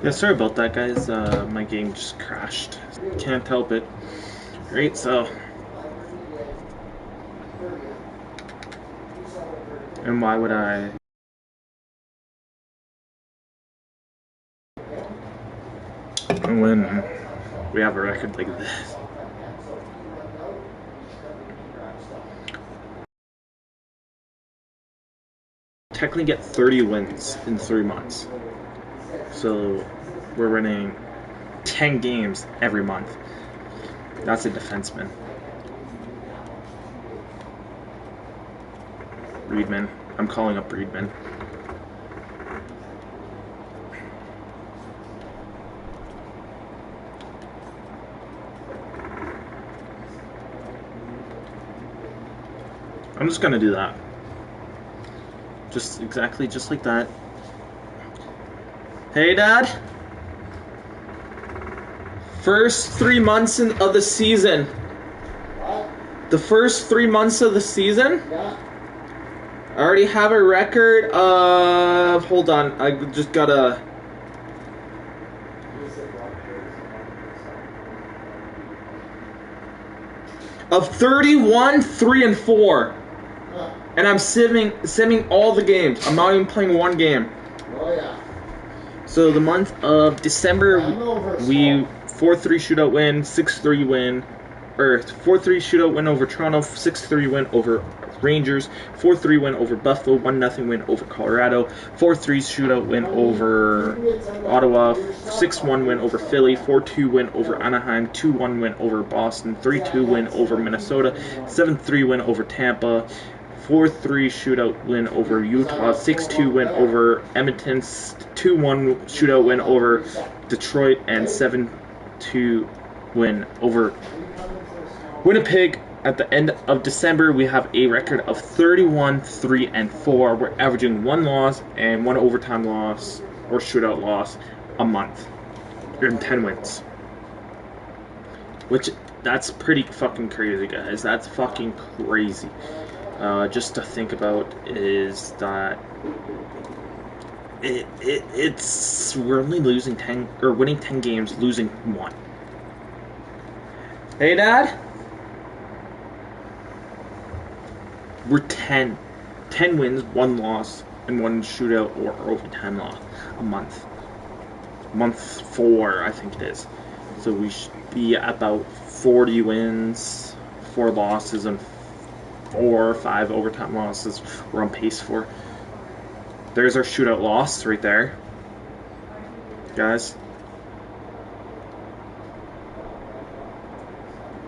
Yeah, sorry about that, guys. My game just crashed. Can't help it. Right, so. And why would I? When we have a record like this. Technically get 30 wins in 3 months. So we're winning 10 games every month. That's a defenseman. Reedman. I'm calling up Reedman. I'm just gonna do that. Just like that. Hey, Dad. First 3 months of the season. What? The first 3 months of the season? Yeah. I already have a record of... Hold on, I just gotta... Of 31, 3, and 4. And I'm simming all the games. I'm not even playing one game. Oh, yeah. So the month of December, we 4-3 shootout win, 6-3 win, or 4-3 shootout win over Toronto, 6-3 win over Rangers, 4-3 win over Buffalo, 1-0 win over Colorado, 4-3 shootout win over Ottawa, 6-1 win over Philly, 4-2 win over Anaheim, 2-1 win over Boston, 3-2 win over Minnesota, 7-3 win over Tampa, 4-3 shootout win over Utah, 6-2 win over Edmonton, 2-1 shootout win over Detroit, and 7-2 win over Winnipeg. At the end of December, we have a record of 31, 3, and 4. We're averaging 1 loss and 1 overtime loss or shootout loss a month. In 10 wins. Which, that's pretty fucking crazy, guys. That's fucking crazy. Just to think about is that it's we're only losing 10 or winning 10 games, losing 1. Hey, Dad. We're 10 wins, 1 loss, and 1 shootout or overtime loss a month. Month 4, I think it is. So we should be about 40 wins, 4 losses, and 4 or 5 overtime losses we're on pace for. There's our shootout loss right there, guys.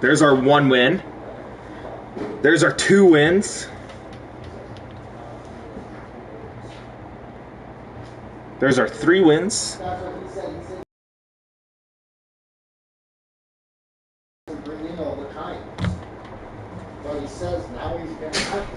There's our 1 win. There's our 2 wins. There's our 3 wins. That's what he said. He said bring in all the time. But he says now he's going to have to.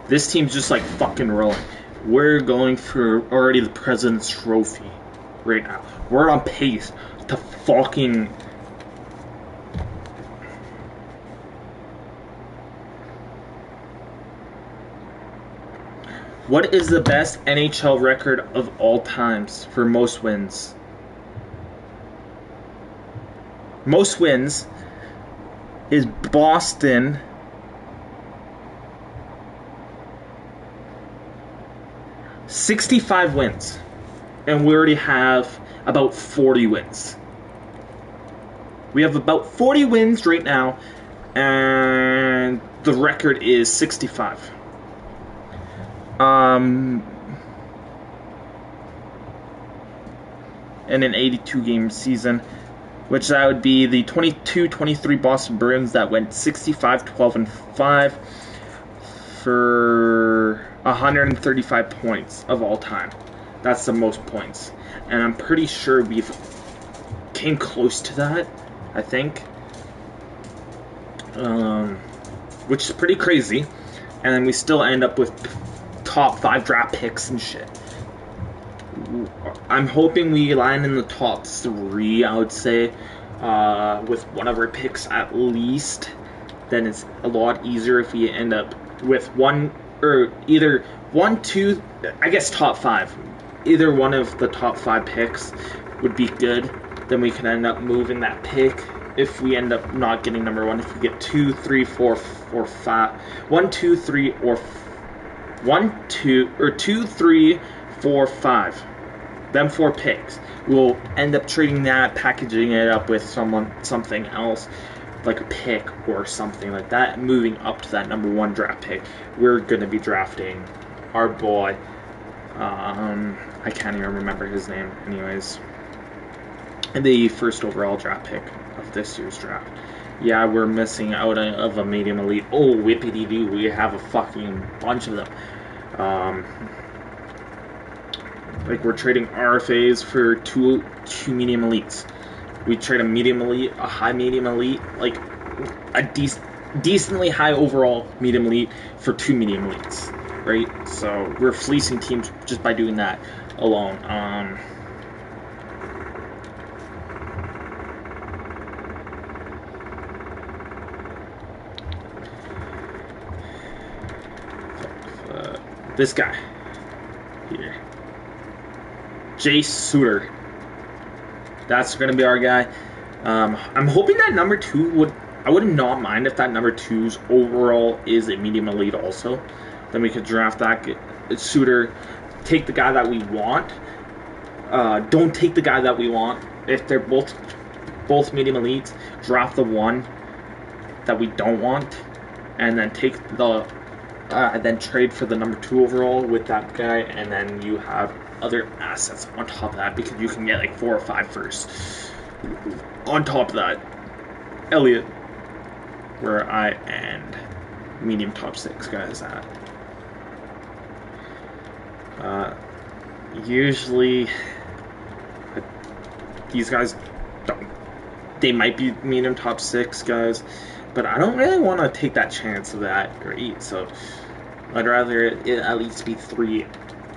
This team's just like fucking rolling. We're going for already the President's Trophy right now. We're on pace to fucking... What is the best NHL record of all times for most wins? Most wins is Boston. $65 wins, and we already have about 40 wins. We have about 40 wins right now, and the record is 65. In an 82-game season, which that would be the 22-23 Boston Bruins that went 65-12-5 for 135 points of all time. That's the most points. And I'm pretty sure we've came close to that, I think. Which is pretty crazy. And then we still end up with top 5 draft picks and shit. I'm hoping we land in the top 3, I would say, with one of our picks at least. Then it's a lot easier if we end up with one, or either 1, 2, I guess top 5. Either one of the top 5 picks would be good. Then we can end up moving that pick. If we end up not getting number 1, if we get 2, 3, 4, 5, 1, 2, 3, or 1, 2, or 2, 3, 4, 5. Them 4 picks. We'll end up trading that, packaging it up with something else, like a pick or something like that, moving up to that number 1 draft pick. We're gonna be drafting our boy. I can't even remember his name. Anyways, the first overall draft pick of this year's draft. Yeah, we're missing out of a medium elite. Oh, whippity doo! We have a fucking bunch of them. Like we're trading RFAs for two medium elites. We trade a medium elite, a high medium elite, like a decently high overall medium elite for 2 medium elites, right? So we're fleecing teams just by doing that alone. This guy here, Jay Suter. That's gonna be our guy. I'm hoping that number 2 I would not mind if that number 2's overall is a medium elite also. Then we could draft that Suter, take the guy that we want. Don't take the guy that we want if they're both medium elites. Draft the one that we don't want, and then take the then trade for the number 2 overall with that guy, and then you have other assets on top of that because you can get like 4 or 5 firsts. On top of that, Elliott, where I end medium top 6 guys at. Usually, these guys don't. They might be medium top 6 guys, but I don't really want to take that chance of that, right? So I'd rather it at least be 3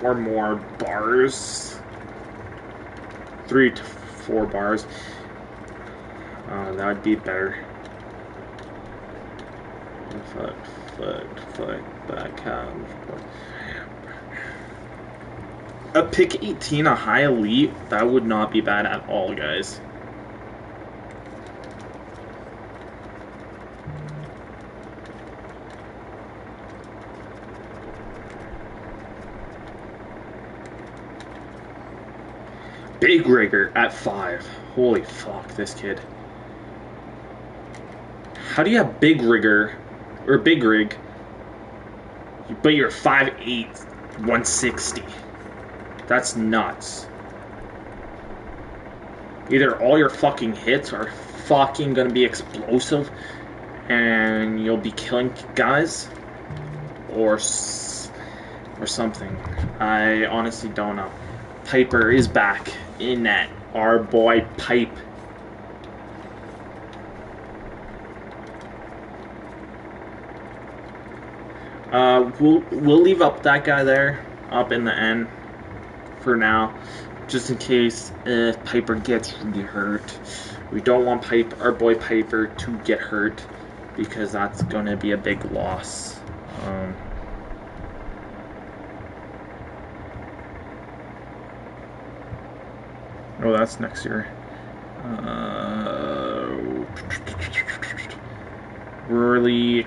or more bars. 3 to 4 bars. That would be better. Fuck, back out. A pick 18, a high elite, that would not be bad at all, guys. Big rigger at 5. Holy fuck, this kid. How do you have big rigger, or big rig, but you're 5'8", 160? That's nuts. Either all your fucking hits are fucking gonna be explosive, and you'll be killing guys, or something. I honestly don't know. Piper is back in net. Our boy Pipe. We'll leave up that guy there, up in the end, for now, just in case if Piper gets really hurt. We don't want our boy Piper to get hurt, because that's gonna be a big loss. Oh, that's next year. Really.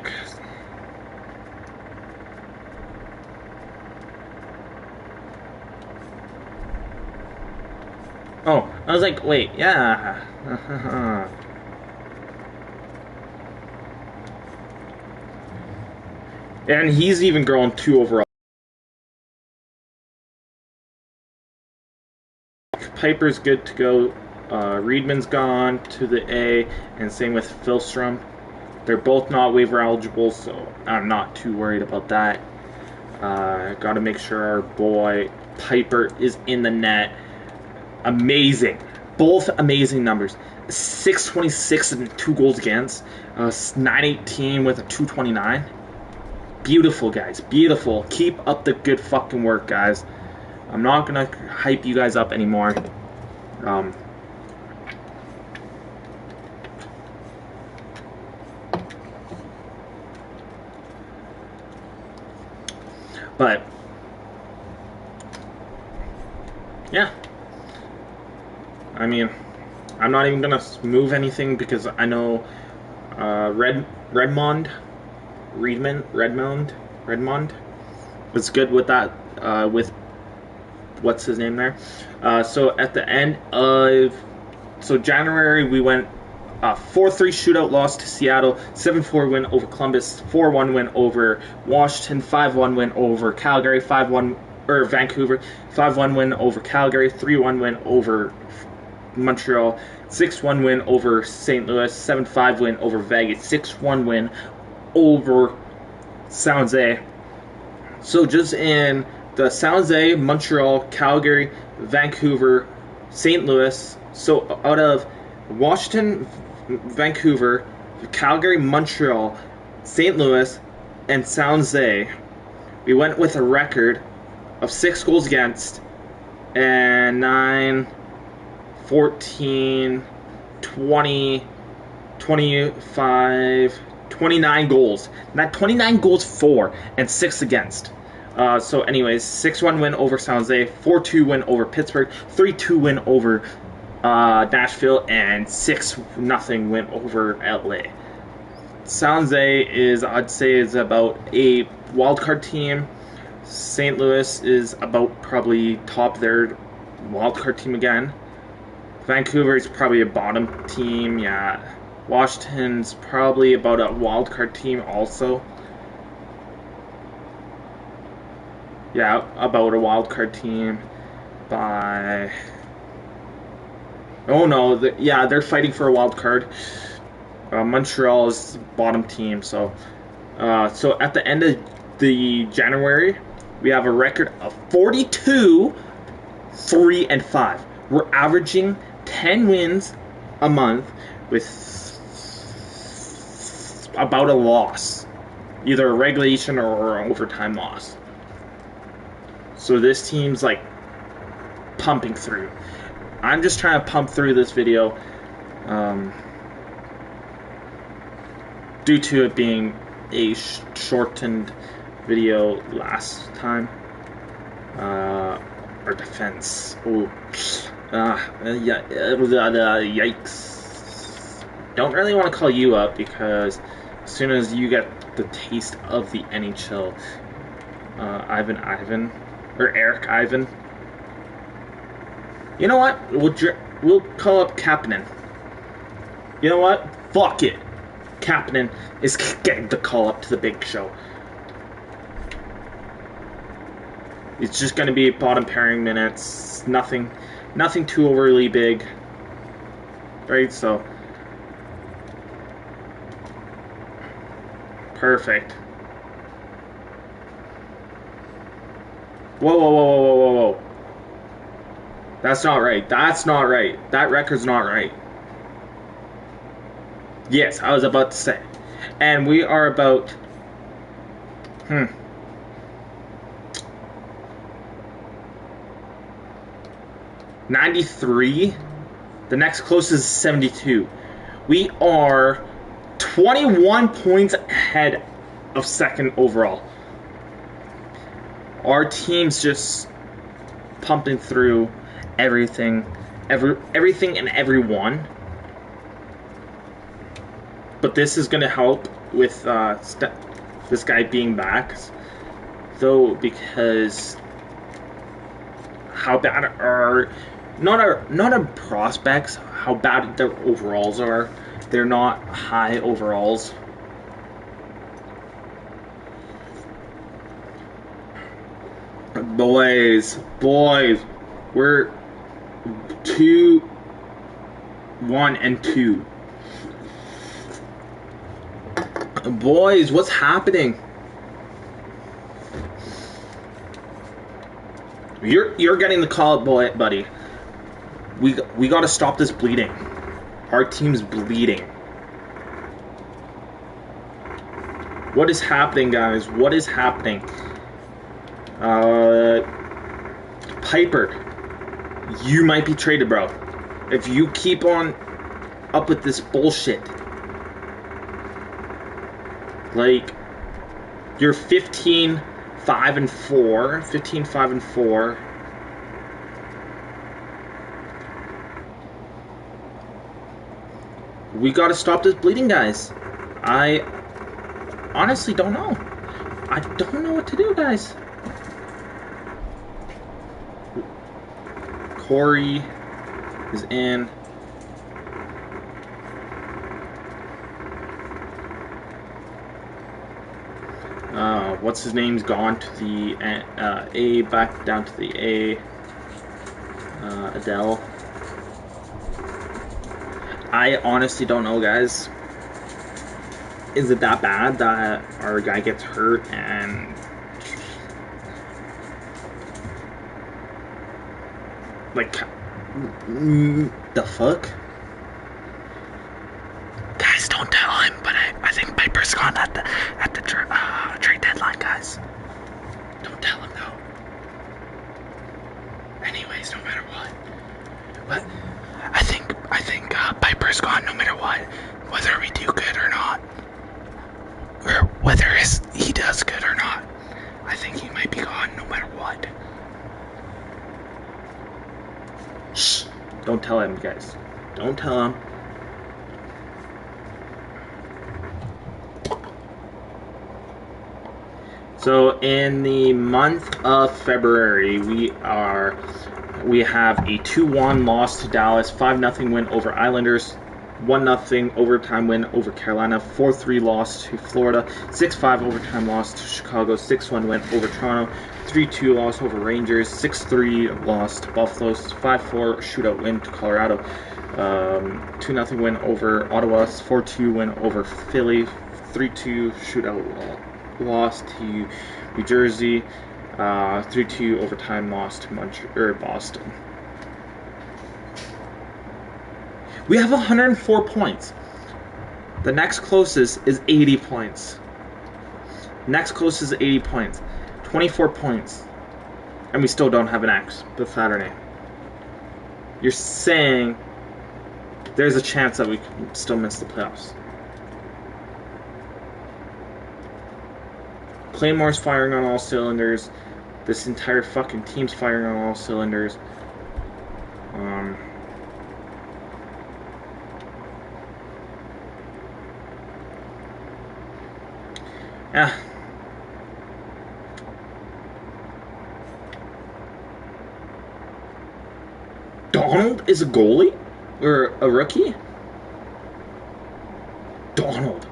Oh, I was like, wait, yeah. And he's even grown 2 overall. Piper's good to go. Reedman's gone to the A, and same with Philstrom. They're both not waiver eligible, so I'm not too worried about that. Got to make sure our boy Piper is in the net. Amazing. Both amazing numbers. 626 and 2 goals against. 918 with a 229. Beautiful, guys. Beautiful. Keep up the good fucking work, guys. I'm not gonna hype you guys up anymore. But yeah, I mean, I'm not even gonna move anything because I know Redmond was good with that. With what's his name there? So at the end of January, we went 4-3 shootout loss to Seattle, 7-4 win over Columbus, 4-1 win over Washington, 5-1 win over Calgary, 5-1 or Vancouver, 5-1 win over Calgary, 3-1 win over Montreal, 6-1 win over St. Louis, 7-5 win over Vegas, 6-1 win over San Jose. So just in the San Jose, Montreal, Calgary, Vancouver, St. Louis, so out of Washington, Vancouver, Calgary, Montreal, St. Louis, and San Jose, we went with a record of 6 goals against and 9, 14, 20, 25, 29 goals. Not 29 goals for and 6 against. So anyways, 6-1 win over San Jose, 4-2 win over Pittsburgh, 3-2 win over Nashville, and 6-0 win over LA. San Jose is, I'd say, is about a wildcard team. St. Louis is about probably top their wildcard team again. Vancouver is probably a bottom team, yeah. Washington's probably about a wildcard team also. Yeah, about a wildcard team by... Oh no, they're fighting for a wild card. Montreal is the bottom team, so at the end of the January, we have a record of 42, 3-5. We're averaging 10 wins a month with about a loss, either a regulation or an overtime loss. So this team's like pumping through. I'm just trying to pump through this video due to it being a shortened video last time. Our defense. Yikes. Don't really want to call you up because as soon as you get the taste of the NHL, Eric Ivan. You know what? We'll call up Kapanen. You know what? Fuck it. Kapanen is getting the call up to the big show. It's just going to be bottom pairing minutes. Nothing too overly big. Right? So. Perfect. Whoa. That's not right. That's not right. That record's not right. Yes, I was about to say. And we are about... 93. The next closest is 72. We are 21 points ahead of second overall. Our team's just pumping through everything and everyone. But this is going to help with this guy being back, though, because how bad are not our prospects, how bad their overalls are. They're not high overalls. Boys, we're 2-1-2. Boys, what's happening? You're getting the call, boy, buddy. We got to stop this bleeding. Our team's bleeding. What is happening, guys? What is happening? Piper, you might be traded, bro. If you keep on up with this bullshit. Like, you're 15-5-4. 15-5-4. We gotta stop this bleeding, guys. I honestly don't know. I don't know what to do, guys. Corey is in. What's his name's gone to the A, back down to the A. Adele. I honestly don't know, guys. Is it that bad that our guy gets hurt and like the fuck? Guys, don't tell him, but I think Piper's gone at the trade deadline, guys. Don't tell him though. Anyways, no matter what. But I think Piper's gone no matter what, whether we do good or not, or whether he does good or not. I think he might be gone no matter what. Shh! Don't tell him, guys. Don't tell him. So in the month of February, we have a 2-1 loss to Dallas, 5-0 win over Islanders, 1-0 overtime win over Carolina, 4-3 loss to Florida, 6-5 overtime loss to Chicago, 6-1 win over Toronto, 3-2 loss over Rangers, 6-3 loss to Buffalo, 5-4 shootout win to Colorado, 2-0 win over Ottawa, 4-2 win over Philly, 3-2 shootout loss to New Jersey, 3-2 overtime loss to Boston. We have 104 points. The next closest is 80 points. Next closest is 80 points. 24 points. And we still don't have an X this Saturday. You're saying there's a chance that we can still miss the playoffs. Claymore's firing on all cylinders. This entire fucking team's firing on all cylinders. Yeah. Donald is a goalie? Or a rookie? Donald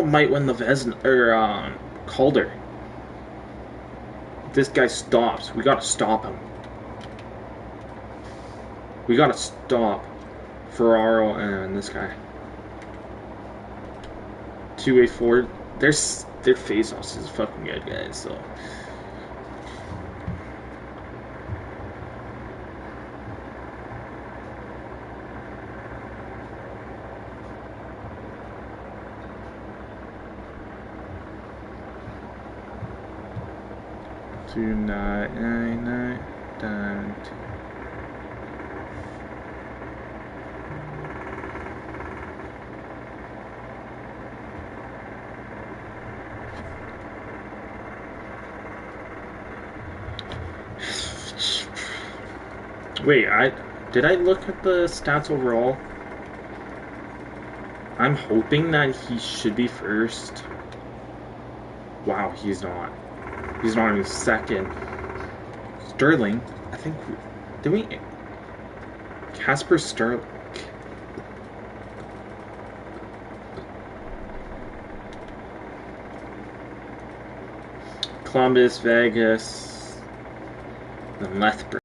might win the Vezina or Calder. This guy stops. We gotta stop him. We gotta stop Ferraro and this guy. 2-way forward. Their face-offs is fucking good, guys. So. Wait, did I look at the stats overall? I'm hoping that he should be first. Wow, he's not. He's not even second. Sterling, I think. Did we? Casper Sterling. Columbus, Vegas, and Lethbridge.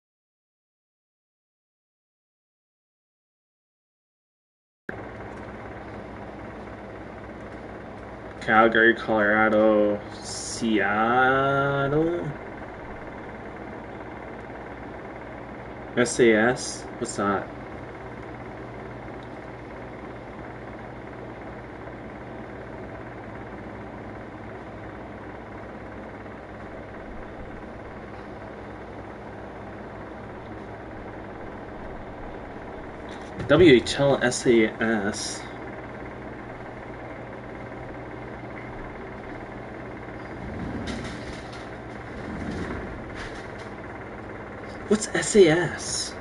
Calgary, Colorado, Seattle. SAS? What's that? WHL SAS. What's SAS?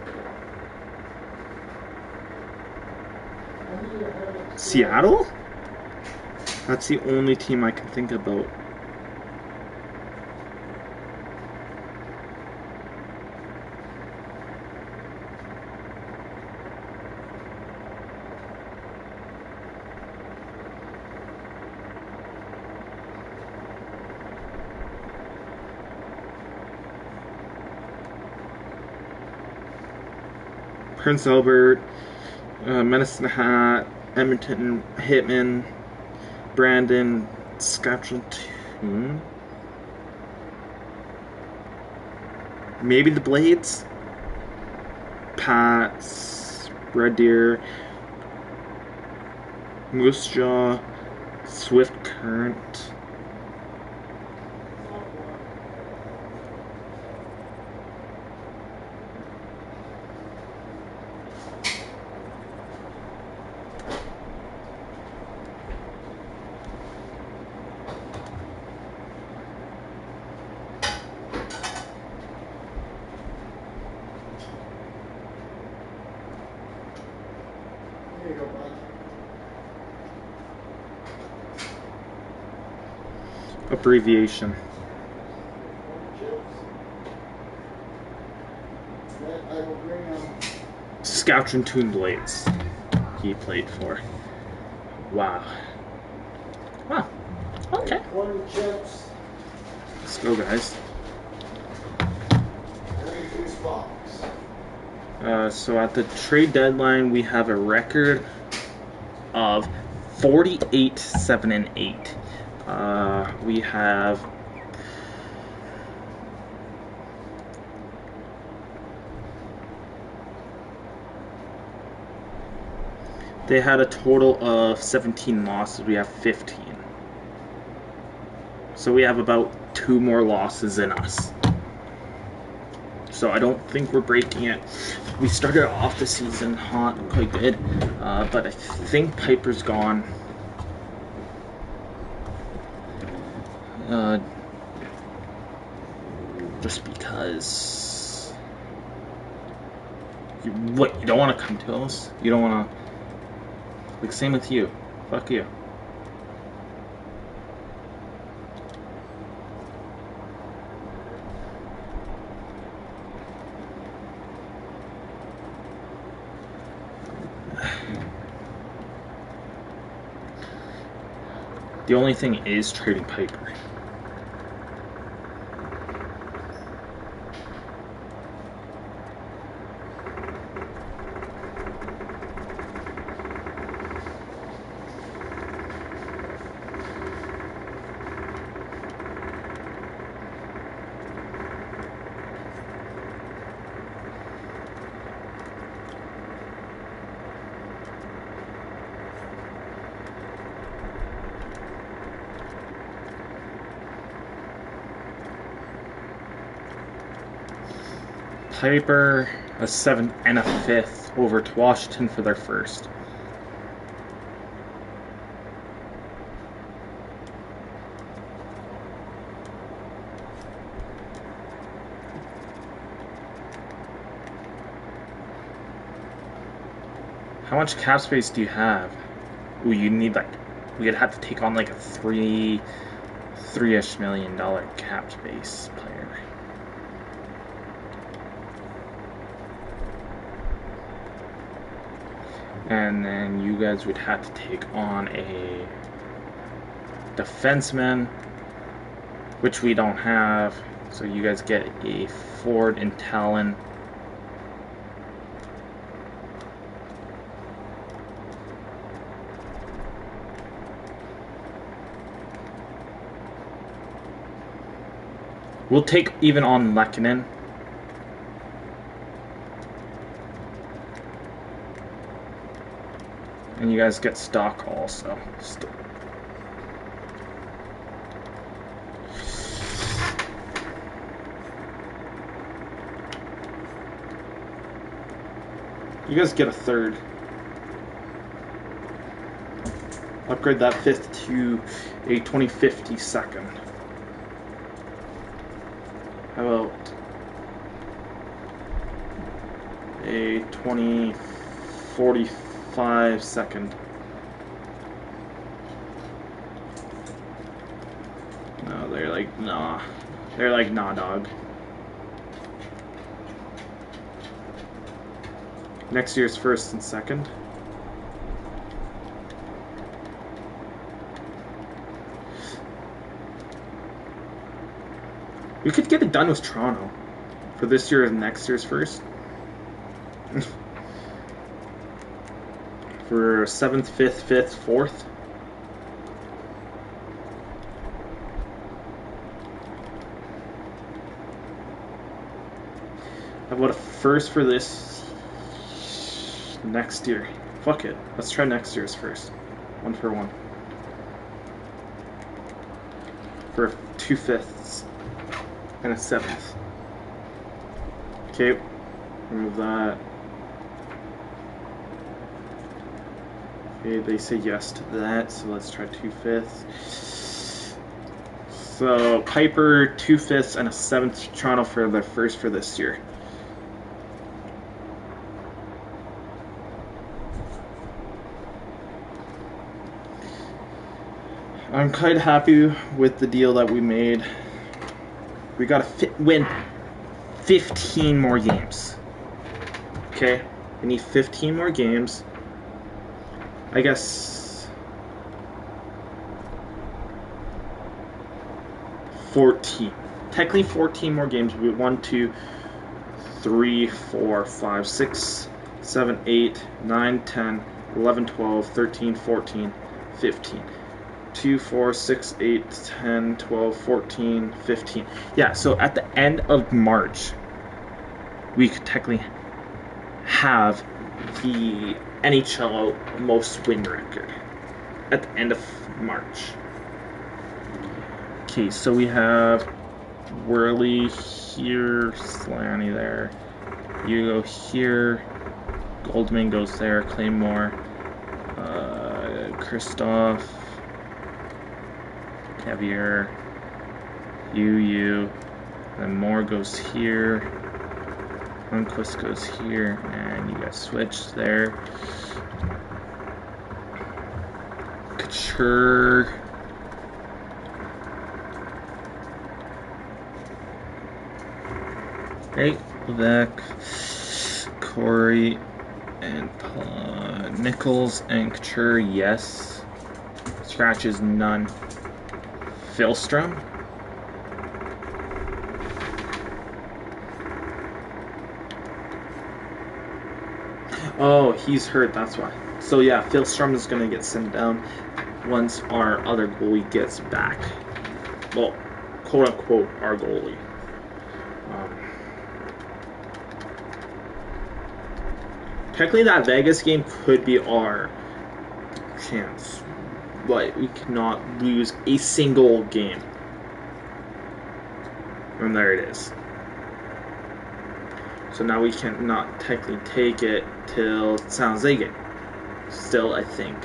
Seattle? That's the only team I can think about. Prince Albert, Medicine Hat, Edmonton, Hitman, Brandon, Saskatchewan. Maybe the Blades? Pats, Red Deer, Moose Jaw, Swift Current. There you go, bud. Abbreviation. Chips. That I will bring Saskatchewan Toon Blades. He played for. Wow. Wow. Okay. 20 chips. Let's go, guys. 92 spots. So at the trade deadline, we have a record of 48-7-8. We have they had a total of 17 losses. We have 15. So we have about 2 more losses than us. So I don't think we're breaking it. We started off the season hot, quite good, but I think Piper's gone. Just because. You don't want to come to us? You don't want to. Like, same with you. Fuck you. The only thing is trading Piper. Piper, a 7th and a 5th over to Washington for their first. How much cap space do you have? Ooh, you need like, we'd have to take on like a $3-ish million cap space player. And then you guys would have to take on a defenseman, which we don't have. So you guys get a Ford and Talon. We'll take even on Lekanen. And you guys get stock also. You guys get a third. Upgrade that 5th to a 2050 second. How about a 2045 second? No, they're like, nah. They're like, nah, dog. Next year's 1st and 2nd. We could get it done with Toronto for this year and next year's 1st. For 7th, 5th, 5th, 4th. How about a 1st for this next year? Fuck it. Let's try next year's 1st. 1 for 1. For 2 5ths and a 7th. Okay. Remove that. Okay, they say yes to that, so let's try 2 5ths. So Piper, 2 5ths, and a 7th Toronto for their 1st for this year. I'm quite happy with the deal that we made. We gotta win 15 more games. Okay? We need 15 more games. I guess 14. Technically 14 more games. We 1, 2, 3, 4, 5, 6, 7, 8, 9, 10, 11, 12, 13, 14, 15. 2, 4, 6, 8, 10, 12, 14, 15. Yeah, so at the end of March, we could technically have the NHL most win record. At the end of March. Okay, so we have Worley here, Slaney there. You go here. Goldman goes there. Claymore. Kristoff. Cavier, you, then Moore goes here, Lundqvist goes here, and you guys switch there. Couture, right, Levesque, Corey, and Nichols and Couture, yes. Scratches, none. Philstrom. Oh, he's hurt, that's why. So yeah, Philstrom is going to get sent down once our other goalie gets back. Well, quote-unquote, our goalie. Technically, that Vegas game could be our chance. But we cannot lose a single game. And there it is. So now we cannot technically take it till San Jose game. Still, I think.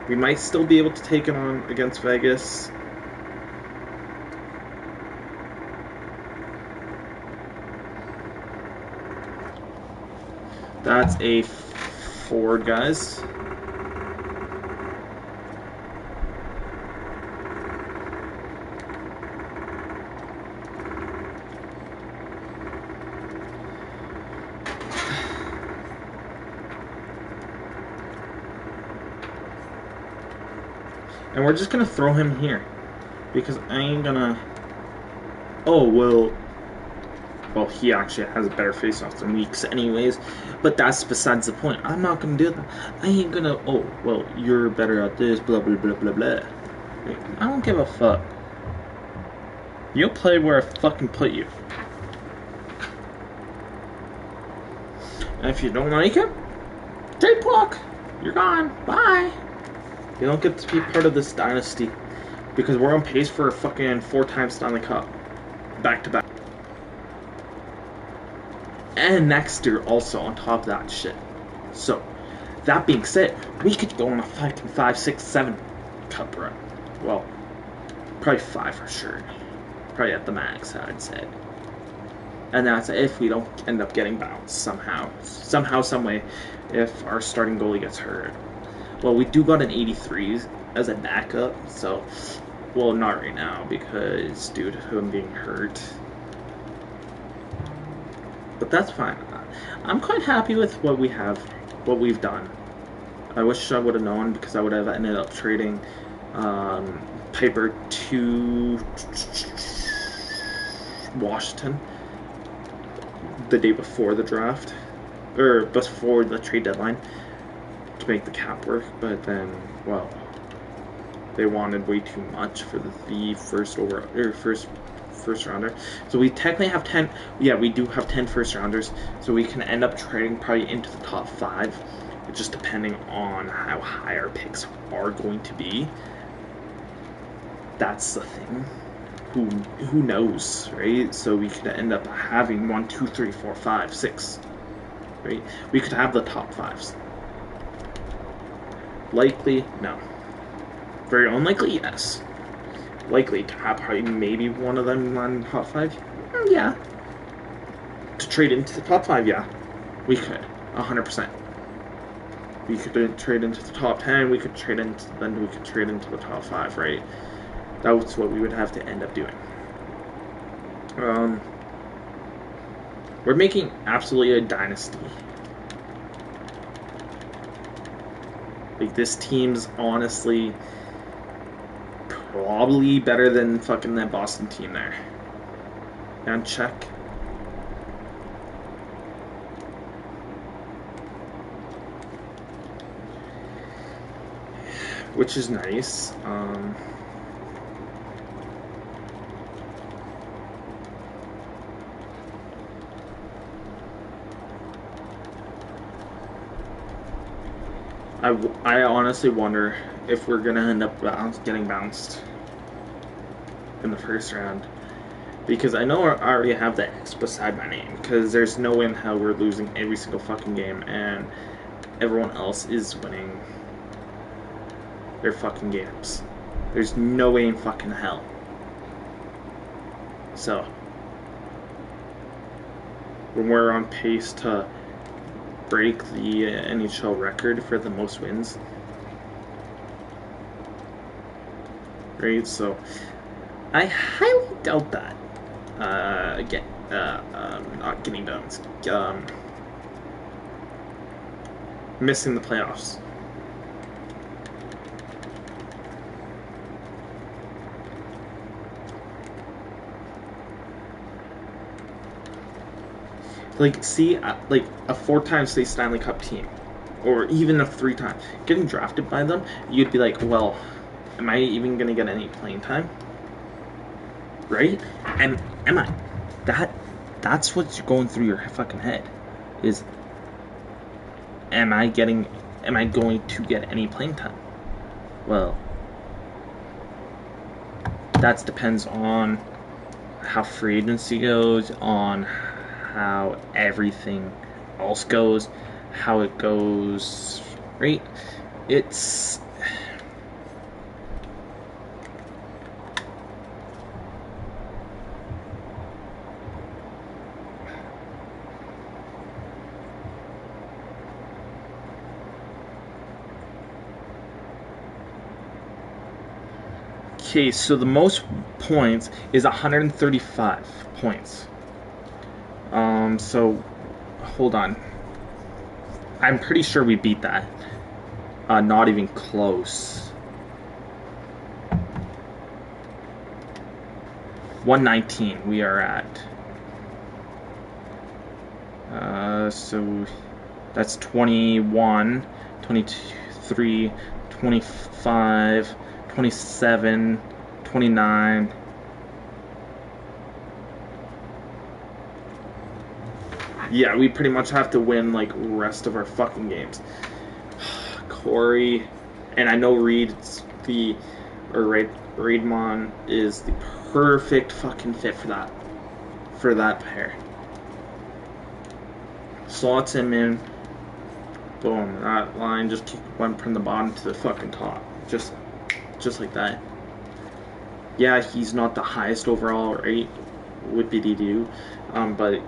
We might still be able to take it on against Vegas. That's a forward, guys. And we're just gonna throw him here because I ain't gonna. Oh well. Well, he actually has a better face-off than Weeks anyways, but that's besides the point. I'm not gonna do that. I ain't gonna, oh, well, you're better at this, blah, blah, blah, blah, blah. I don't give a fuck. You'll play where I fucking put you. And if you don't like it, trade block. You're gone. Bye. You don't get to be part of this dynasty because we're on pace for a fucking 4-time Stanley Cup, back to back. And next year also on top of that shit. So, that being said, we could go on a fucking 5, 6, 7 cup run. Well, probably 5 for sure. Probably at the max, I'd say. And that's if we don't end up getting bounced somehow, some way, if our starting goalie gets hurt. Well, we do got an 83 as a backup, so, well, not right now because due to him being hurt. But that's fine. I'm quite happy with what we have, what we've done. I wish I would have known because I would have ended up trading Piper to Washington the day before the draft, or before the trade deadline, to make the cap work. But then, well, they wanted way too much for the first rounder. So we technically have 10. Yeah, we do have 10 first rounders. So we can end up trading probably into the top 5. It's just depending on how high our picks are going to be. That's the thing. Who knows, right? So we could end up having 1, 2, 3, 4, 5, 6, right? We could have the top 5s. Likely, no. Very unlikely, yes. Likely to have probably maybe one of them on top 5, yeah. To trade into the top 5, yeah, we could, 100%. We could trade into the top 10. We could trade into the top 5, right? That's what we would have to end up doing. We're making absolutely a dynasty. Like, this team's honestly probably better than fucking that Boston team there. And check. Which is nice. I honestly wonder if we're gonna end up getting bounced in the first round, because I know I already have the X beside my name, because there's no way in hell we're losing every single fucking game and everyone else is winning their fucking games. There's no way in fucking hell. So when we're on pace to break the NHL record for the most wins, right? So I highly doubt that. Again, not getting bounced. Missing the playoffs. Like, see, like a 4-time state Stanley Cup team, or even a 3-time, getting drafted by them, you'd be like, well, am I even gonna get any playing time? Right? And am I? That's what's going through your fucking head. Is, am I going to get any playing time? Well, that depends on how free agency goes, on how everything else goes, how it goes, right? It's okay, so the most points is 135 points. So hold on. I'm pretty sure we beat that. Not even close. 119 we are at. So that's 21, 23, 25, 27, 29. Yeah, we pretty much have to win like rest of our fucking games. Corey, and I know Reed's Reedmon is the perfect fucking fit for that pair. Slots him in. Boom. That line just went from the bottom to the fucking top. Just like that. Yeah, he's not the highest overall rate, whippity-doo, but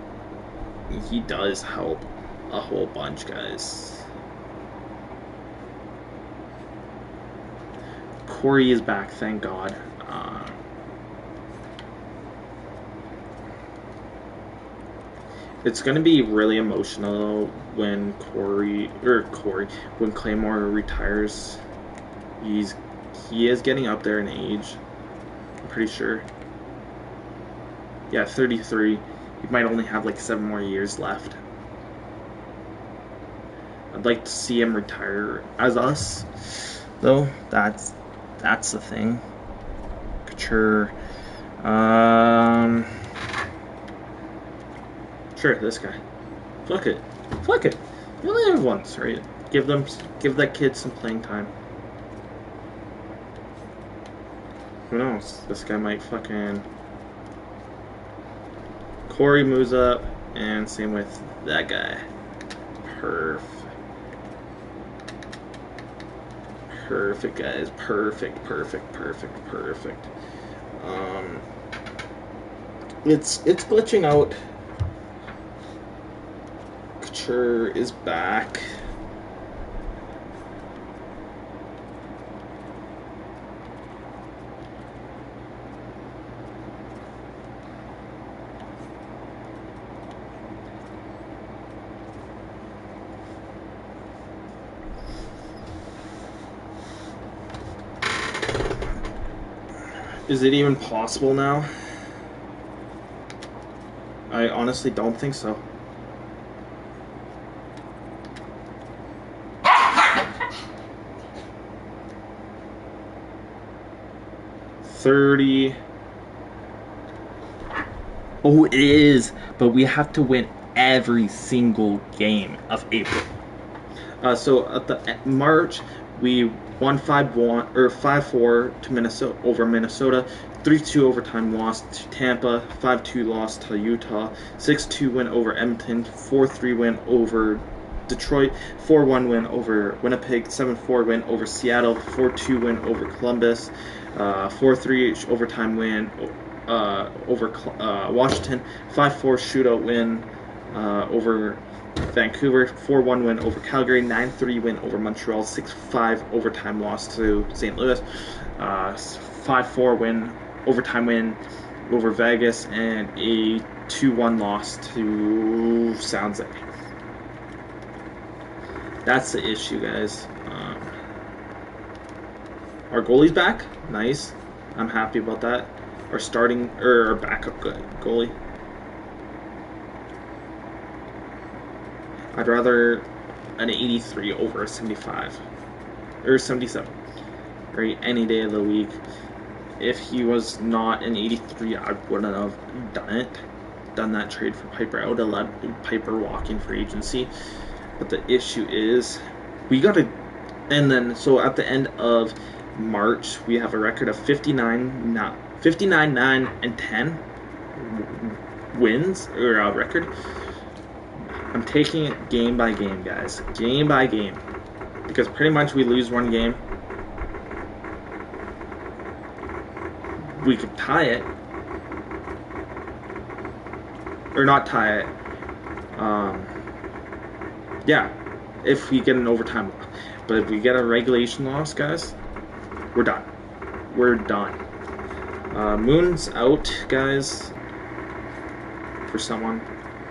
he does help a whole bunch, guys. Corey is back, thank God. It's gonna be really emotional when when Claymore retires. He is getting up there in age. I'm pretty sure. Yeah, 33. He might only have like 7 more years left. I'd like to see him retire as us, though. That's the thing. Couture. Sure, this guy. Fuck it. You only have once, right? Give that kid some playing time. Who knows? This guy might fucking. Corey moves up, and same with that guy. Perfect, guys. Perfect. It's glitching out. Couture is back. Is it even possible now? I honestly don't think so. $30. Oh, it is, but we have to win every single game of April. So at the March, we won 5-1 or 5-4 to Minnesota over Minnesota, 3-2 overtime loss to Tampa, 5-2 loss to Utah, 6-2 win over Edmonton, 4-3 win over Detroit, 4-1 win over Winnipeg, 7-4 win over Seattle, 4-2 win over Columbus, 4-3 overtime win over Washington, 5-4 shootout win over Vancouver, 4-1 win over Calgary, 9-3 win over Montreal, 6-5 overtime loss to St. Louis, 5-4 overtime win over Vegas, and a 2-1 loss to San Jose. That's the issue, guys. Our goalie's back. Nice. I'm happy about that. Our backup goalie. I'd rather an 83 over a 75 or 77, right? Any day of the week. If he was not an 83, I wouldn't have done that trade for Piper. I would have let Piper walk in for agency. But the issue is, we gotta, and then so at the end of March, we have a record of 59, 9, and 10 wins, or a record. I'm taking it game by game, guys. Game by game. Because pretty much we lose one game, we could tie it. Or not tie it. Yeah, if we get an overtime loss. But if we get a regulation loss, guys, we're done. We're done. Moon's out, guys. For someone.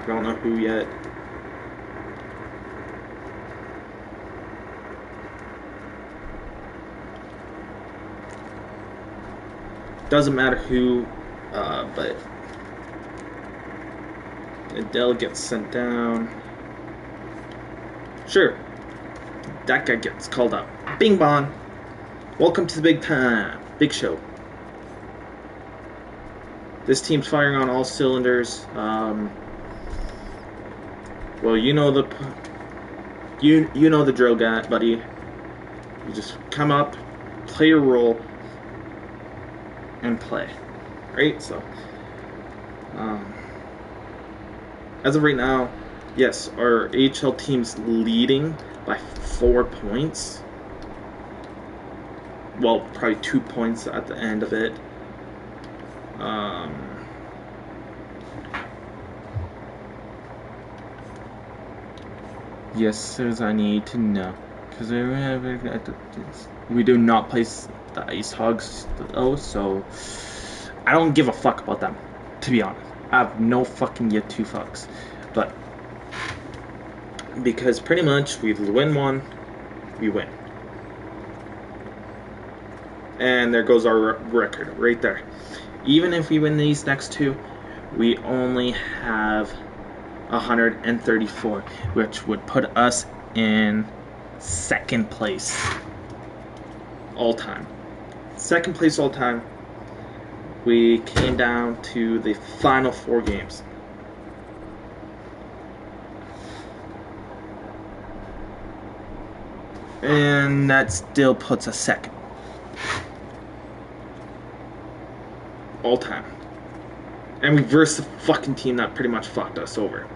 I don't know who yet. Doesn't matter who, but Adele gets sent down. Sure, that guy gets called up. Bing bong. Welcome to the big time, big show. This team's firing on all cylinders. Well, you know the drill, guy, buddy. You just come up, play your role, and play, right? So, as of right now, yes, our AHL team's leading by 4 points. Well, probably 2 points at the end of it. Yes, sirs, I need to know. Because we do not play the Ice Hogs, though, so I don't give a fuck about them, to be honest. I have no fucking yet two fucks. But, because pretty much we win one, we win. And there goes our record, right there. Even if we win these next two, we only have 134, which would put us in second place all time. Second place all time. We came down to the final 4 games. And that still puts us second. All time. And we versed the fucking team that pretty much fucked us over.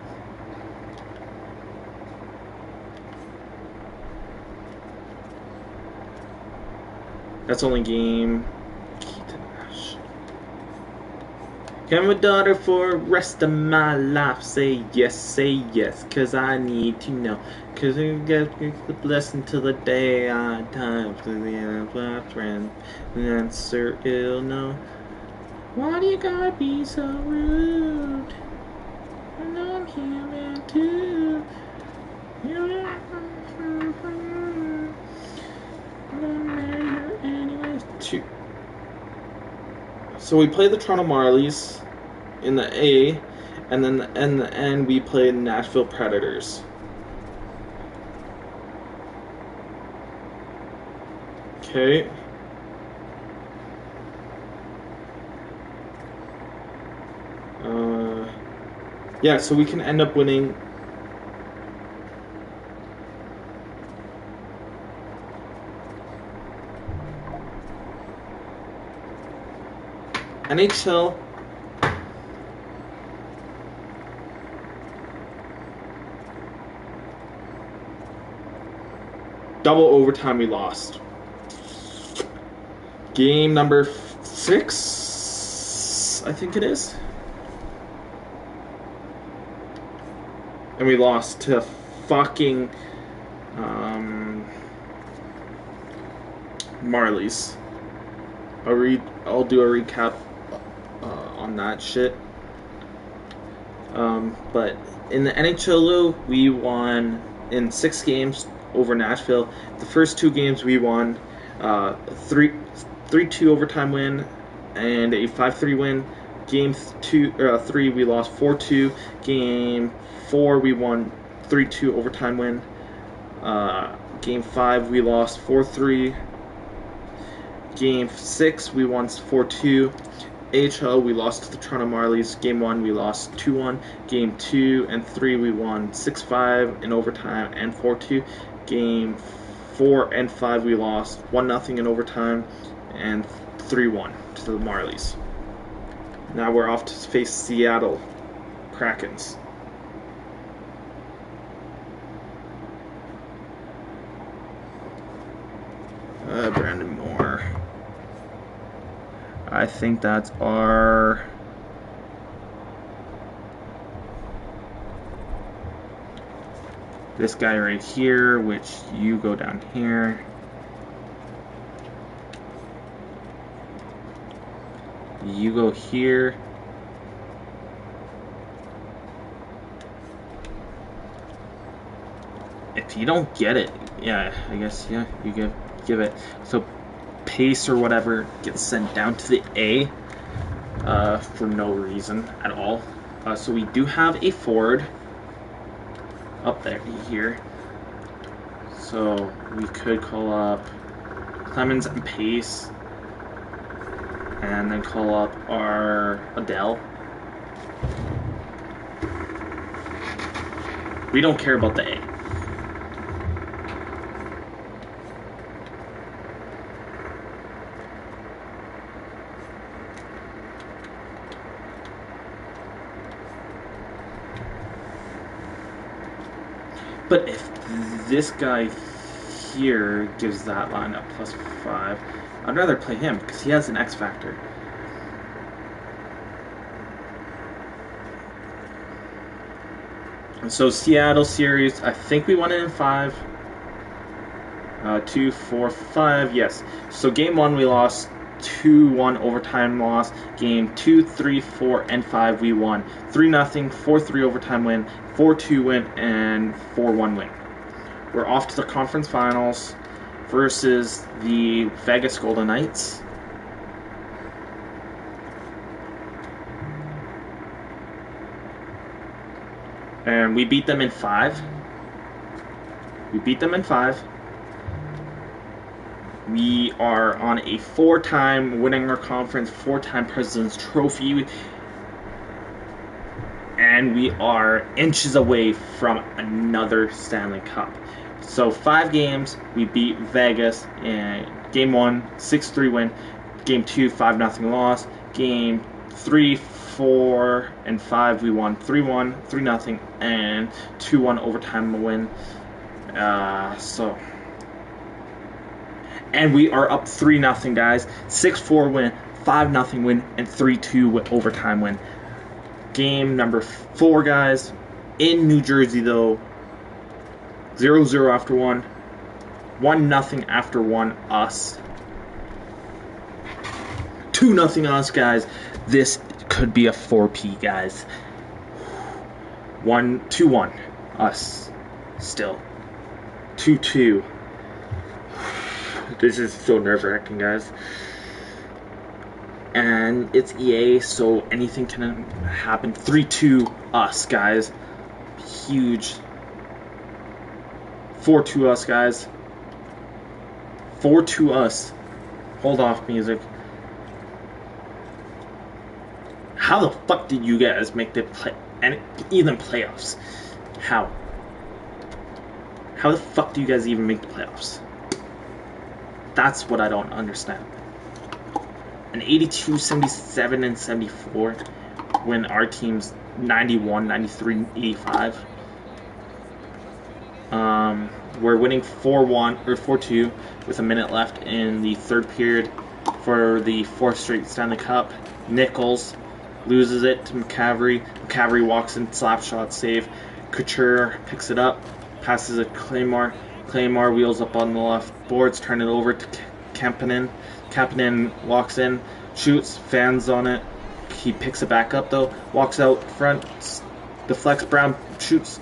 That's only game. Can my daughter for the rest of my life say yes, cause I need to know. Cause I get the blessing till the day I die. To the end of my friend, the answer is no. Why do you gotta be so rude? I know I'm human too. Anyways, so we play the Toronto Marlies in the A, and then in the N we play the Nashville Predators. Okay. Yeah, so we can end up winning. NHL. Double overtime we lost. Game number 6, I think it is. And we lost to fucking Marlies. I'll do a recap on that shit. But in the NHL, we won in 6 games over Nashville. The first 2 games we won 3-2 overtime win and a 5-3 win. Game 3 we lost 4-2. Game 4 we won 3-2 overtime win. Game 5 we lost 4-3. Game 6 we won 4-2. AHL we lost to the Toronto Marlies. Game 1 we lost 2-1. Game 2 and 3 we won 6-5 in overtime and 4-2. Game 4 and 5 we lost 1-0 in overtime and 3-1 to the Marlies. Now we're off to face Seattle Krakens. Brandon Moore. I think that's our this guy right here, which you go down here. You go here. If you don't get it, yeah, I guess, yeah, you give it. So Pace or whatever gets sent down to the A for no reason at all. So we do have a forward up there here. So we could call up Clemens and Pace. And then call up our Adele. We don't care about the A. But if this guy here gives that line a +5, I'd rather play him because he has an X factor. And so Seattle series, I think we won it in 5. 2, 4, 5, yes. So game 1 we lost, 2-1 overtime loss. Game 2, 3, 4, and 5 we won. 3-0, 4-3 overtime win, 4-2 win, and 4-1 win. We're off to the conference finals versus the Vegas Golden Knights. And we beat them in 5. We are on a 4-time winning our conference, 4-time President's Trophy. And we are inches away from another Stanley Cup. So 5 games, we beat Vegas in game 1, 6-3 win. Game 2, 5-0 loss. Game 3, 4, and 5 we won 3-1, 3-0, and 2-1 overtime win. And we are up 3-0, guys. 6-4 win, 5-0 win, and 3-2 overtime win. Game number 4, guys, in New Jersey though. 0-0 after 1, 1-0 after 1 us. 2-0 us, guys. This could be a 4P, guys. 2-1 us. Still 2-2. This is so nerve-wracking, guys. And it's EA, so anything can happen. 3-2 us, guys. Huge. 4-2 us, guys. 4-2 us. Hold off, music. How the fuck did you guys make the even playoffs? How? How the fuck do you guys even make the playoffs? That's what I don't understand. An 82, 77, and 74 when our team's 91, 93, 85. We're winning 4-1 or 4-2 with a minute left in the third period for the 4th straight Stanley Cup. Nichols loses it to McCaffrey. McCaffrey walks in, slap shot save. Couture picks it up, passes it to Claymore. Claymore wheels up on the left boards, turn it over to Kapanen. Kapanen walks in, shoots, fans on it. He picks it back up though, walks out front, deflects, Brown shoots.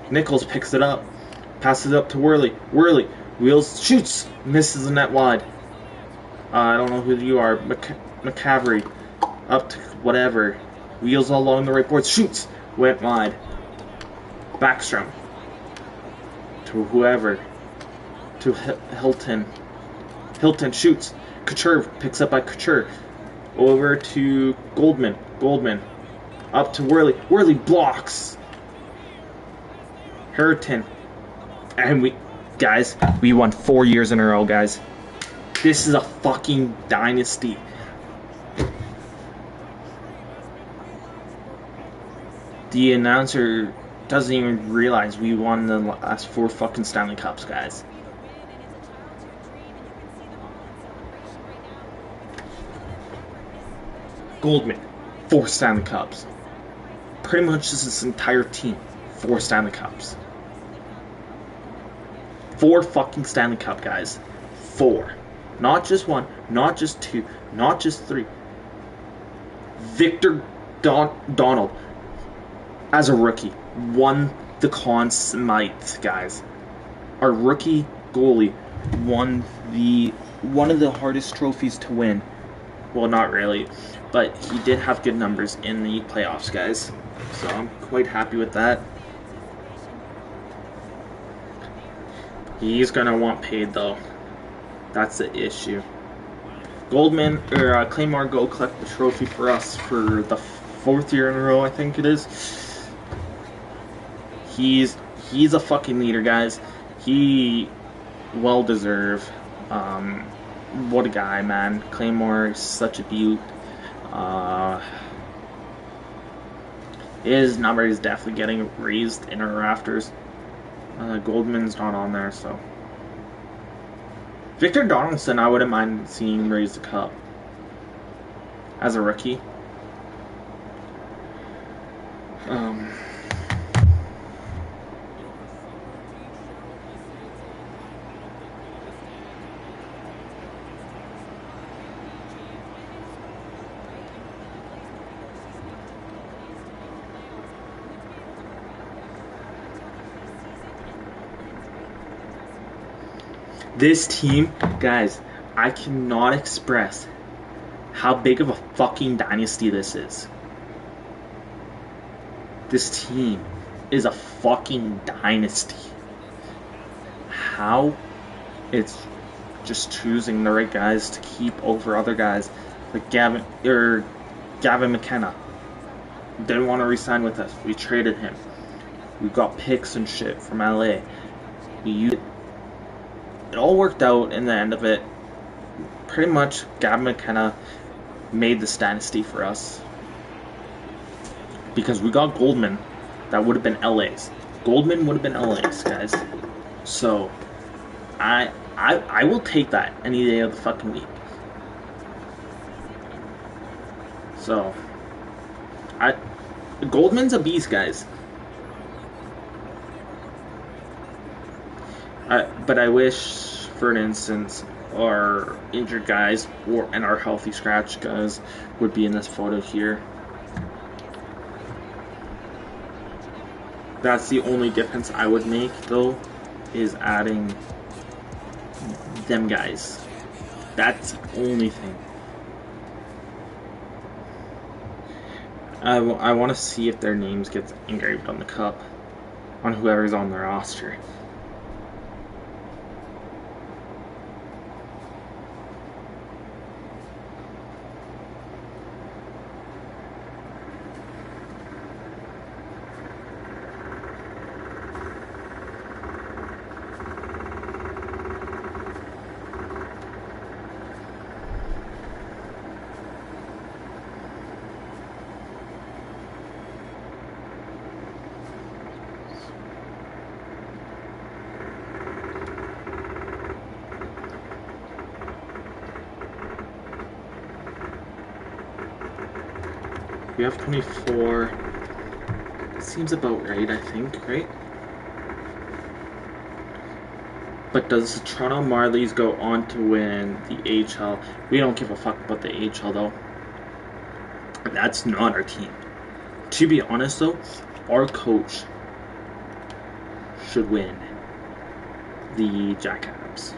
Nichols picks it up, passes it up to Worley. Worley wheels, shoots, misses the net wide. I don't know who you are, McCaffrey. Up to whatever, wheels all along the right boards, shoots, went wide. Backstrom to whoever, to Hilton. Hilton shoots. Couture picks up by Couture. Over to Goldman. Goldman up to Worley. Worley blocks. Harrington. And we won 4 years in a row, guys. This is a fucking dynasty. The announcer doesn't even realize we won the last 4 fucking Stanley Cups, guys. Goldman, 4 Stanley Cups. Pretty much this entire team, 4 Stanley Cups. 4 fucking Stanley Cup, guys. 4. Not just 1, not just 2, not just 3. Victor Donald, as a rookie, won the Conn Smythe, guys. Our rookie goalie won one of the hardest trophies to win. Well, not really, but he did have good numbers in the playoffs, guys. So I'm quite happy with that. He's gonna want paid though. That's the issue. Goldman or Claymore go collect the trophy for us for the 4th year in a row, I think it is. He's a fucking leader, guys. He well deserved. What a guy, man. Claymore is such a beaut. His number is definitely getting raised in our rafters. Goldman's not on there, so. Victor Donaldson, I wouldn't mind seeing him raise the cup as a rookie. This team, guys, I cannot express how big of a fucking dynasty this is. This team is a fucking dynasty. How it's just choosing the right guys to keep over other guys like Gavin McKenna. Didn't want to re-sign with us. We traded him. We got picks and shit from LA. It all worked out in the end of it. Pretty much, Gavin McKenna made this dynasty for us. Because we got Goldman, that would have been LA's. Goldman would have been LA's, guys. So, I will take that any day of the fucking week. So, Goldman's a beast, guys. But I wish, for an instance, our injured guys and our healthy scratch guys would be in this photo here. That's the only difference I would make, though, is adding them guys. That's the only thing. I want to see if their names get engraved on the cup, on whoever's on the roster. We have 24. It seems about right, I think, right? But does the Toronto Marlies go on to win the AHL? We don't give a fuck about the AHL, though. That's not our team. To be honest, though, our coach should win the Jackrabbits.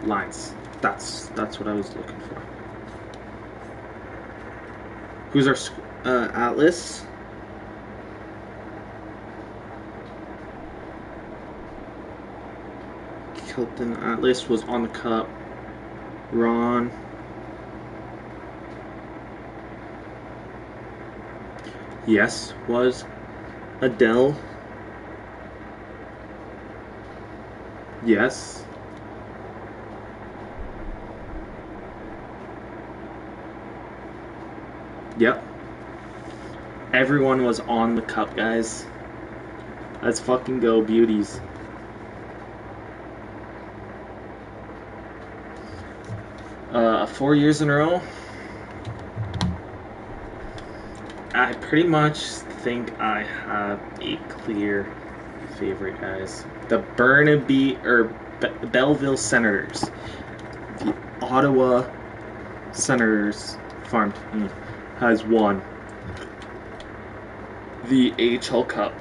Lines. That's what I was looking for. Who's our Atlas? Kelton Atlas was on the cup. Ron. Yes, was. Adele. Yes. Yep. Everyone was on the cup, guys. Let's fucking go, beauties. Four years in a row. I pretty much think I have a clear favorite, guys. The Belleville Senators. The Ottawa Senators farm team has won the AHL Cup,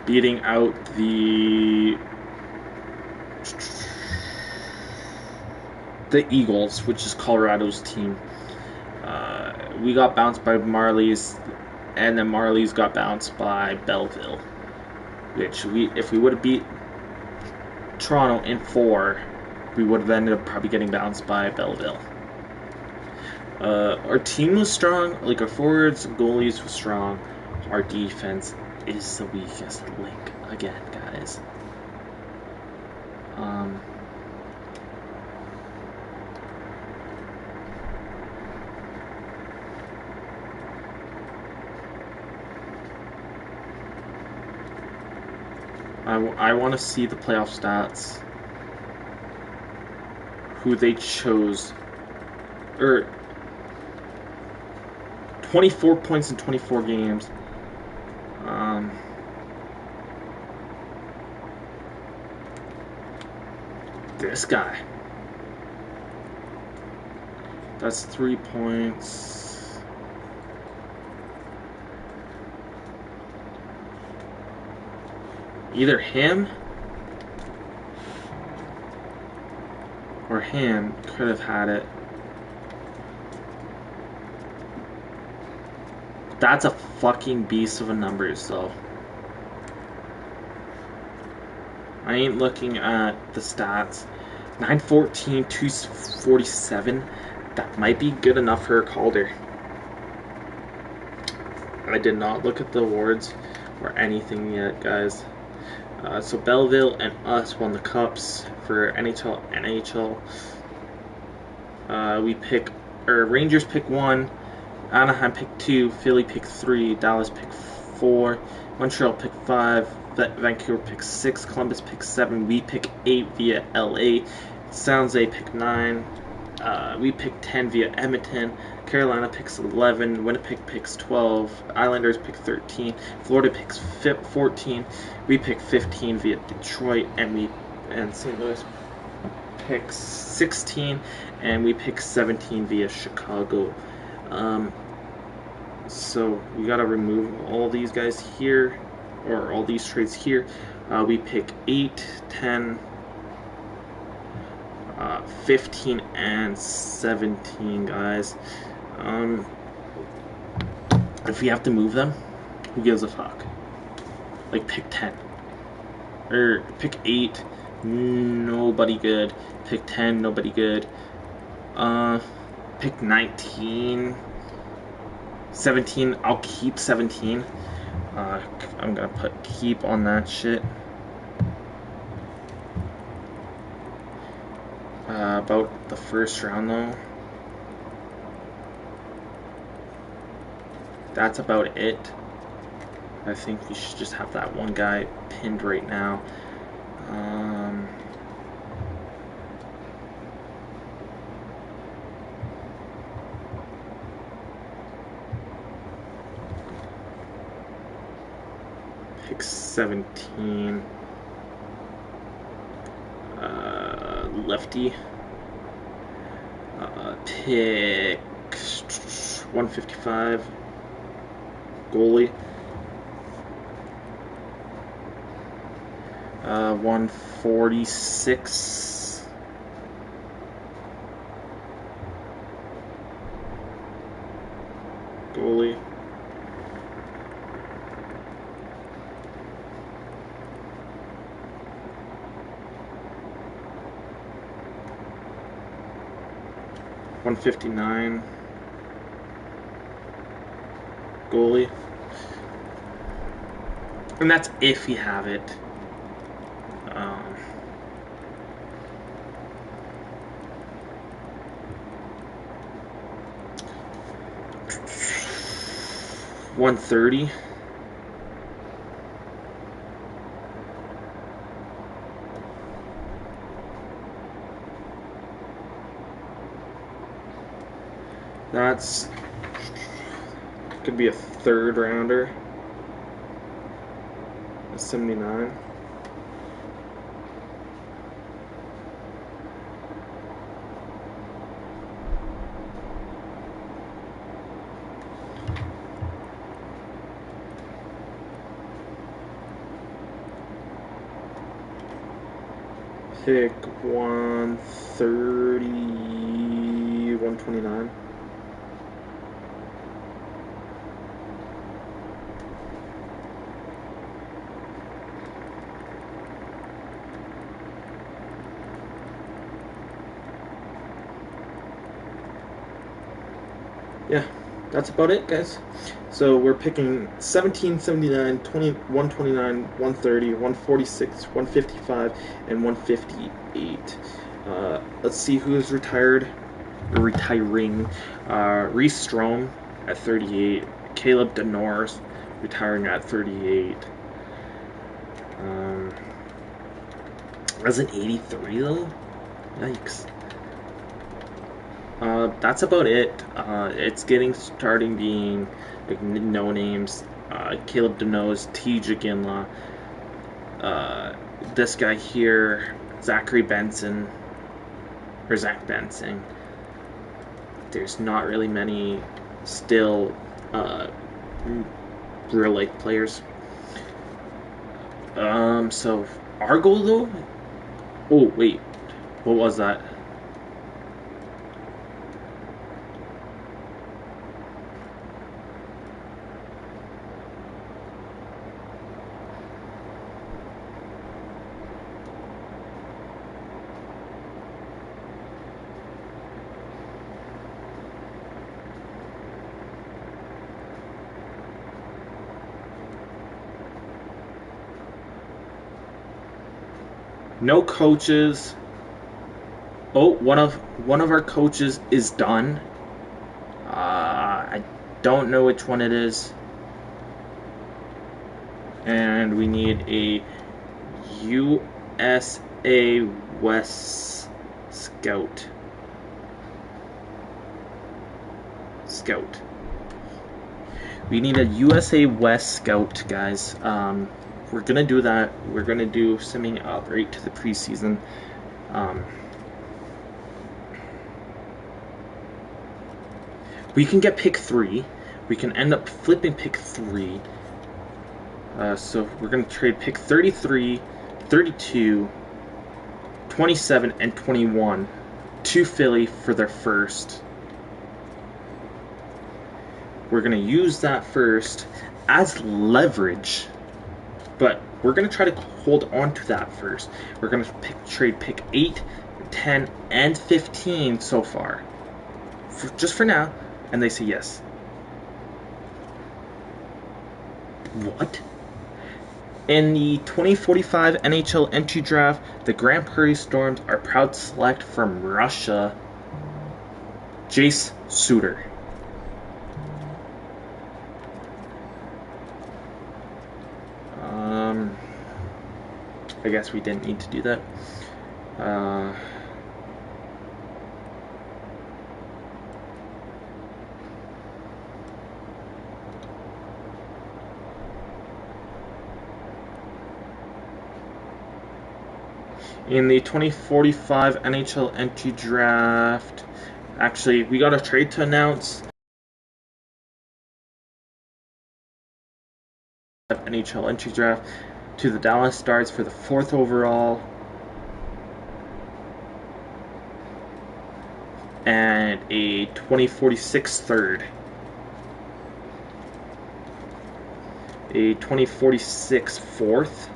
beating out the Eagles, which is Colorado's team. We got bounced by Marlies. and then Marlies got bounced by Belleville, which if we would have beat Toronto in 4, we would have ended up probably getting bounced by Belleville. Our team was strong, like our forwards and goalies were strong. Our defense is the weakest link again, guys. I want to see the playoff stats. Who they chose. 24 points in 24 games. This guy. That's 3 points. Either him or him could have had it. That's a fucking beast of a numbers, though. I ain't looking at the stats. 914, 247. That might be good enough for a Calder. I did not look at the awards or anything yet, guys. So Belleville and us won the cups for NHL. Rangers pick 1, Anaheim pick 2, Philly pick 3, Dallas pick 4, Montreal pick 5, Vancouver pick 6, Columbus pick 7, we pick 8 via LA, San Jose pick 9, we pick 10 via Edmonton, Carolina picks 11, Winnipeg picks 12, Islanders pick 13, Florida picks 14, we pick 15 via Detroit, and St. Louis picks 16, and we pick 17 via Chicago. So we gotta remove all these guys here, or all these trades here. We pick 8, 10, 15, and 17, guys. If we have to move them, who gives a fuck? Like, pick 10. Or pick 8, nobody good. Pick 10, nobody good. Pick 19. 17, I'll keep 17. I'm gonna put keep on that shit. About the first round, though. That's about it. I think we should just have that one guy pinned right now. Pick 17. Lefty. Pick 155. Goalie. 146. Goalie. $159. Goalie. And that's if you have it. $130. That's could be a third rounder. A 79. Pick 130, 129. yeah, that's about it, guys. So we're picking 17, 79, 20, 129, 130, 146, 155, and 158. Let's see who's retired or retiring. Reese Strom at 38. Caleb Denors retiring at 38. As an 83 though? Yikes. That's about it. It's starting being like no names. Caleb Denos, T. Jaginla, this guy here, Zachary Benson, or Zach Benson. There's not really many still real life players. So our goal though. Oh wait, what was that? No coaches. Oh, one of our coaches is done. I don't know which one it is. And we need a USA West Scout. We need a USA West Scout, guys. We're gonna do that. We're gonna do simming up right to the preseason. We can get pick 3. We can end up flipping pick 3. So we're gonna trade pick 33, 32, 27, and 21 to Philly for their first. We're going to use that first as leverage, but we're going to try to hold on to that first. We're going to trade pick 8, 10, and 15 so far, just for now, and they say yes. What? In the 2045 NHL entry draft, the Grand Prairie Storms are proud to select from Russia Jace Suter. I guess we didn't need to do that. In the 2045 NHL entry draft, actually, we got a trade to announce. NHL entry draft to the Dallas Stars for the 4th overall, and a 2046 third, a 2046 fourth,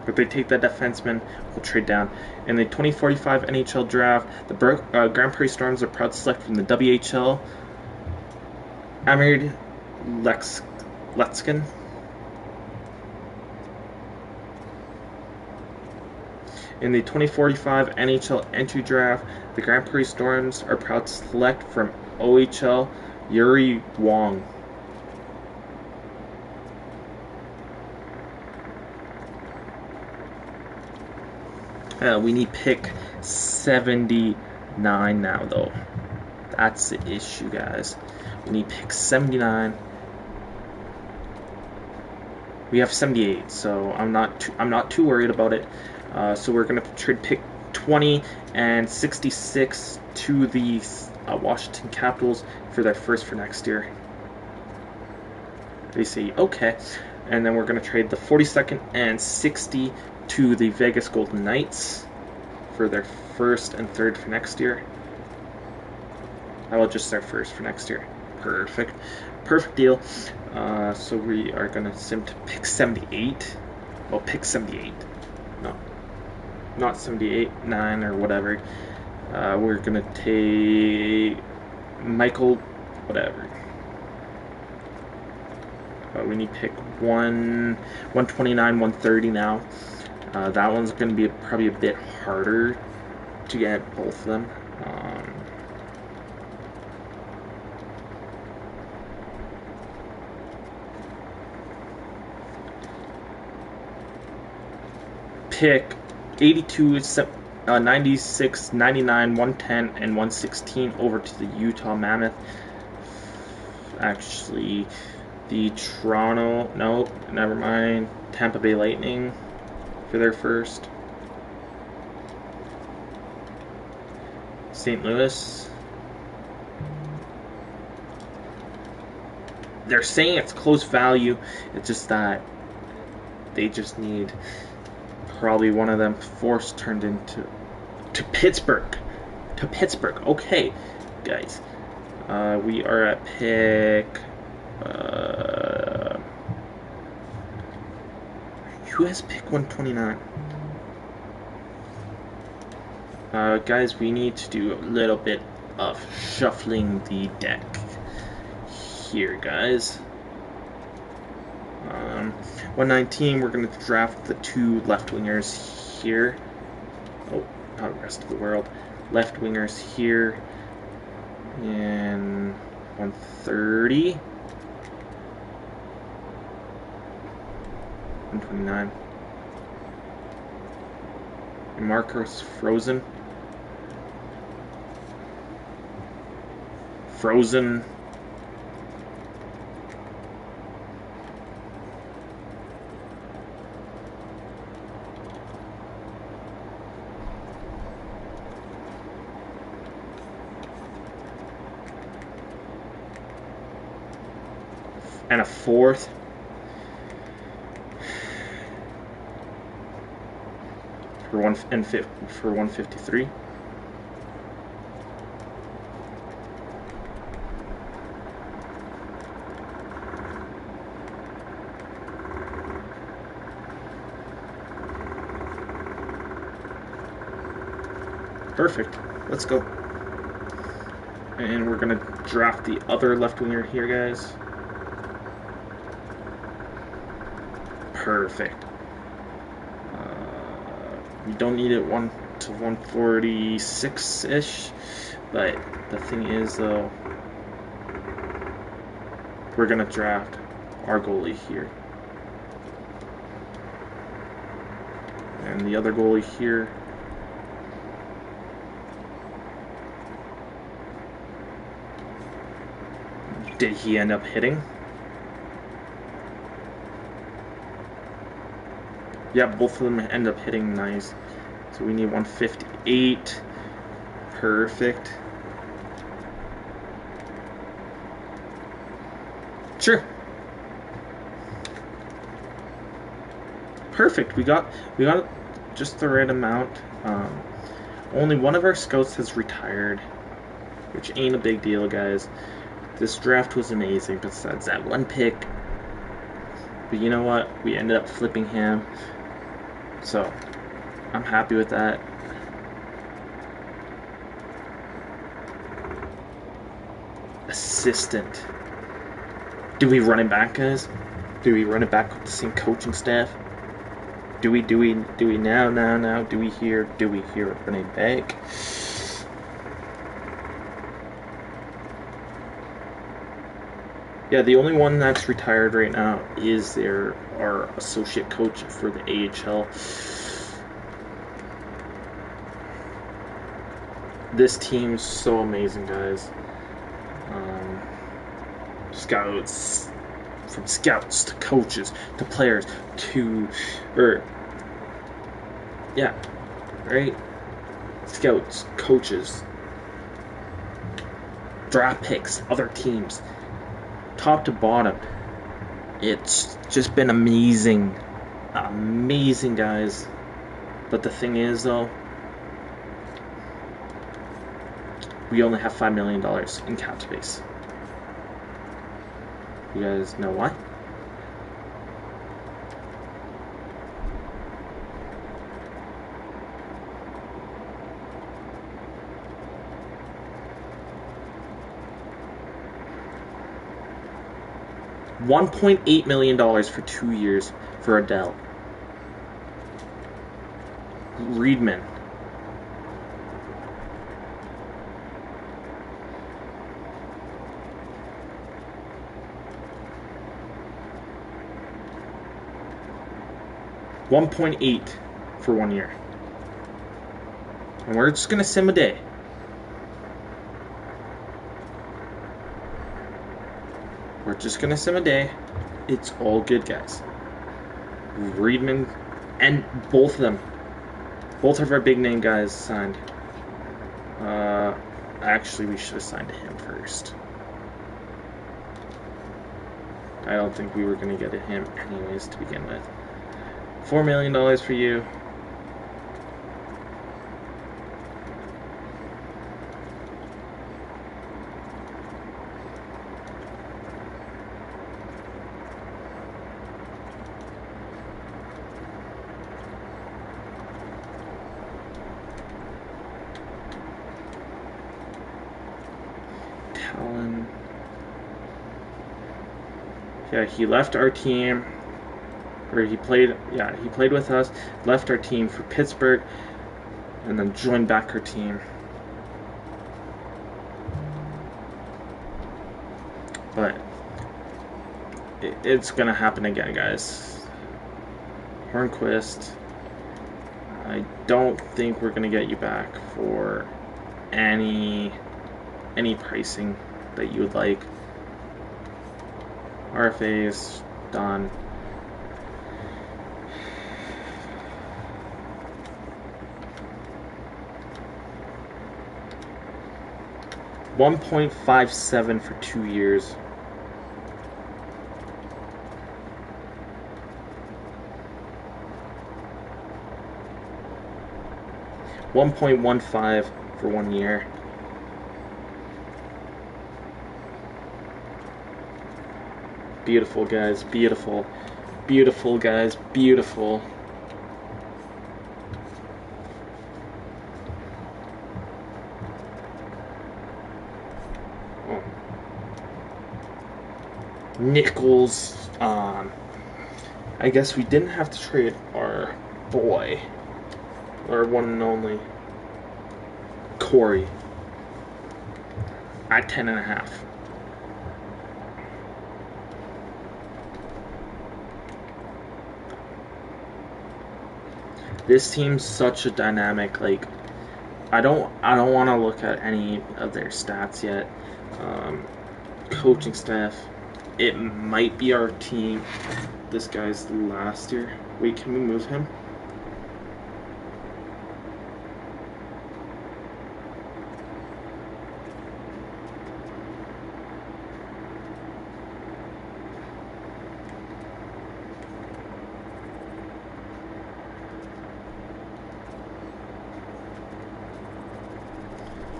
if they take that defenseman, we'll trade down. In the 2045 NHL draft, the Grand Prairie Storms are proud to select from the WHL Amir Letskin. In the 2045 NHL entry draft, the Grand Prairie Storms are proud to select from OHL Yuri Wong. We need pick 79 now, though. That's the issue, guys. We need pick 79. We have 78, so I'm not too worried about it. So we're gonna trade pick 20 and 66 to the Washington Capitals for their first for next year. They say okay, and then we're gonna trade the 42nd and 60 to the Vegas Golden Knights for their first and third for next year. I will just start first for next year. Perfect deal. So we are gonna sim to pick 78. Well, pick 78. No. not 78, 9 or whatever. We're gonna take Michael, whatever. We need to pick 129, 130 now. That one's gonna be probably a bit harder to get both of them. Pick 82, 96, 99, 110, and 116 over to the Utah Mammoth. Actually, the Toronto, no, never mind, Tampa Bay Lightning for their first. St. Louis. They're saying it's close value. It's just that they just need probably one of them forced turned into to Pittsburgh. To Pittsburgh. Okay, guys. We are at pick. Who has pick 129? Guys, we need to do a little bit of shuffling the deck here, guys. 119, we're going to draft the 2 left wingers here. Oh, not the rest of the world. Left wingers here. And 130. 129. And Marcos Frozen. Frozen. And a 4th. For 153. Perfect. Let's go. And we're gonna draft the other left winger here, guys. Perfect. We don't need it 1 to 146-ish, but the thing is, though, we're gonna draft our goalie here, and the other goalie here. Did he end up hitting? Yeah, both of them end up hitting nice. So we need 158. Perfect. Sure. Perfect. We got just the right amount. Only one of our scouts has retired, which ain't a big deal, guys. This draft was amazing besides that one pick. But you know what? We ended up flipping him. So, I'm happy with that. Assistant. Do we run it back, guys? Do we run it back with the same coaching staff? Do we now? Do we hear it running back? Yeah, the only one that's retired right now is our associate coach for the AHL. This team's so amazing, guys. Scouts, from scouts to coaches to players to, right? Scouts, coaches, draft picks, other teams. Top to bottom, it's just been amazing, guys. But the thing is, though, we only have $5 million in cap space. You guys know why? $1.8 million for 2 years for Adele. Reedman. $1.8 for 1 year. And we're just gonna sim a day. We're just gonna sim a day. It's all good, guys. Reedman, and both of them, both of our big name guys signed. Actually, we should have signed him first. I don't think we were gonna get him anyways to begin with. $4 million for you. Talon. Yeah, he left our team. Or he played with us, left our team for Pittsburgh, and then joined back our team. But it's gonna happen again, guys. Hornquist, I don't think we're gonna get you back for any pricing that you would like. RFA's done. $1.57 for 2 years. $1.15 for 1 year. Beautiful, guys. Beautiful. Beautiful, guys. Beautiful. Oh. Nichols. I guess we didn't have to trade our boy. Our one and only. Corey. At 10.5. This team's such a dynamic, like, I don't want to look at any of their stats yet. Coaching staff, it might be our team. This guy's last year. Wait, can we move him?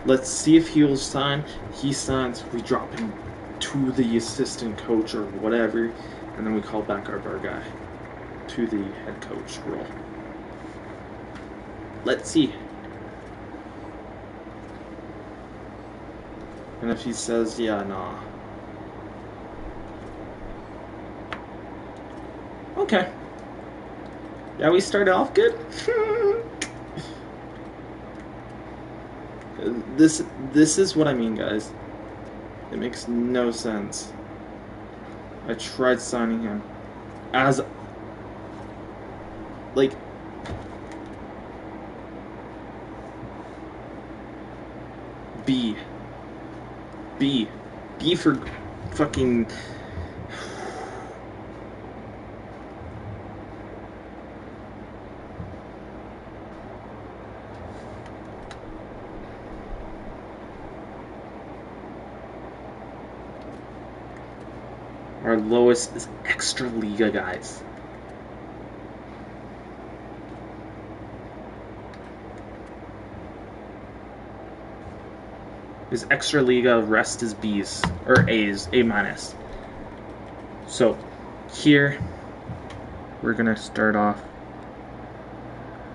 Let's see if he'll sign. He signs, we drop him to the assistant coach or whatever, and then we call back our bar guy to the head coach role. Let's see. And if he says, yeah, nah. Okay. Yeah, we started off good. This is what I mean, guys. It makes no sense. I tried signing him as, like, B for fucking. Our lowest is Extra Liga, guys. Is Extra Liga, rest is B's, or A's, A minus. So, here, we're gonna start off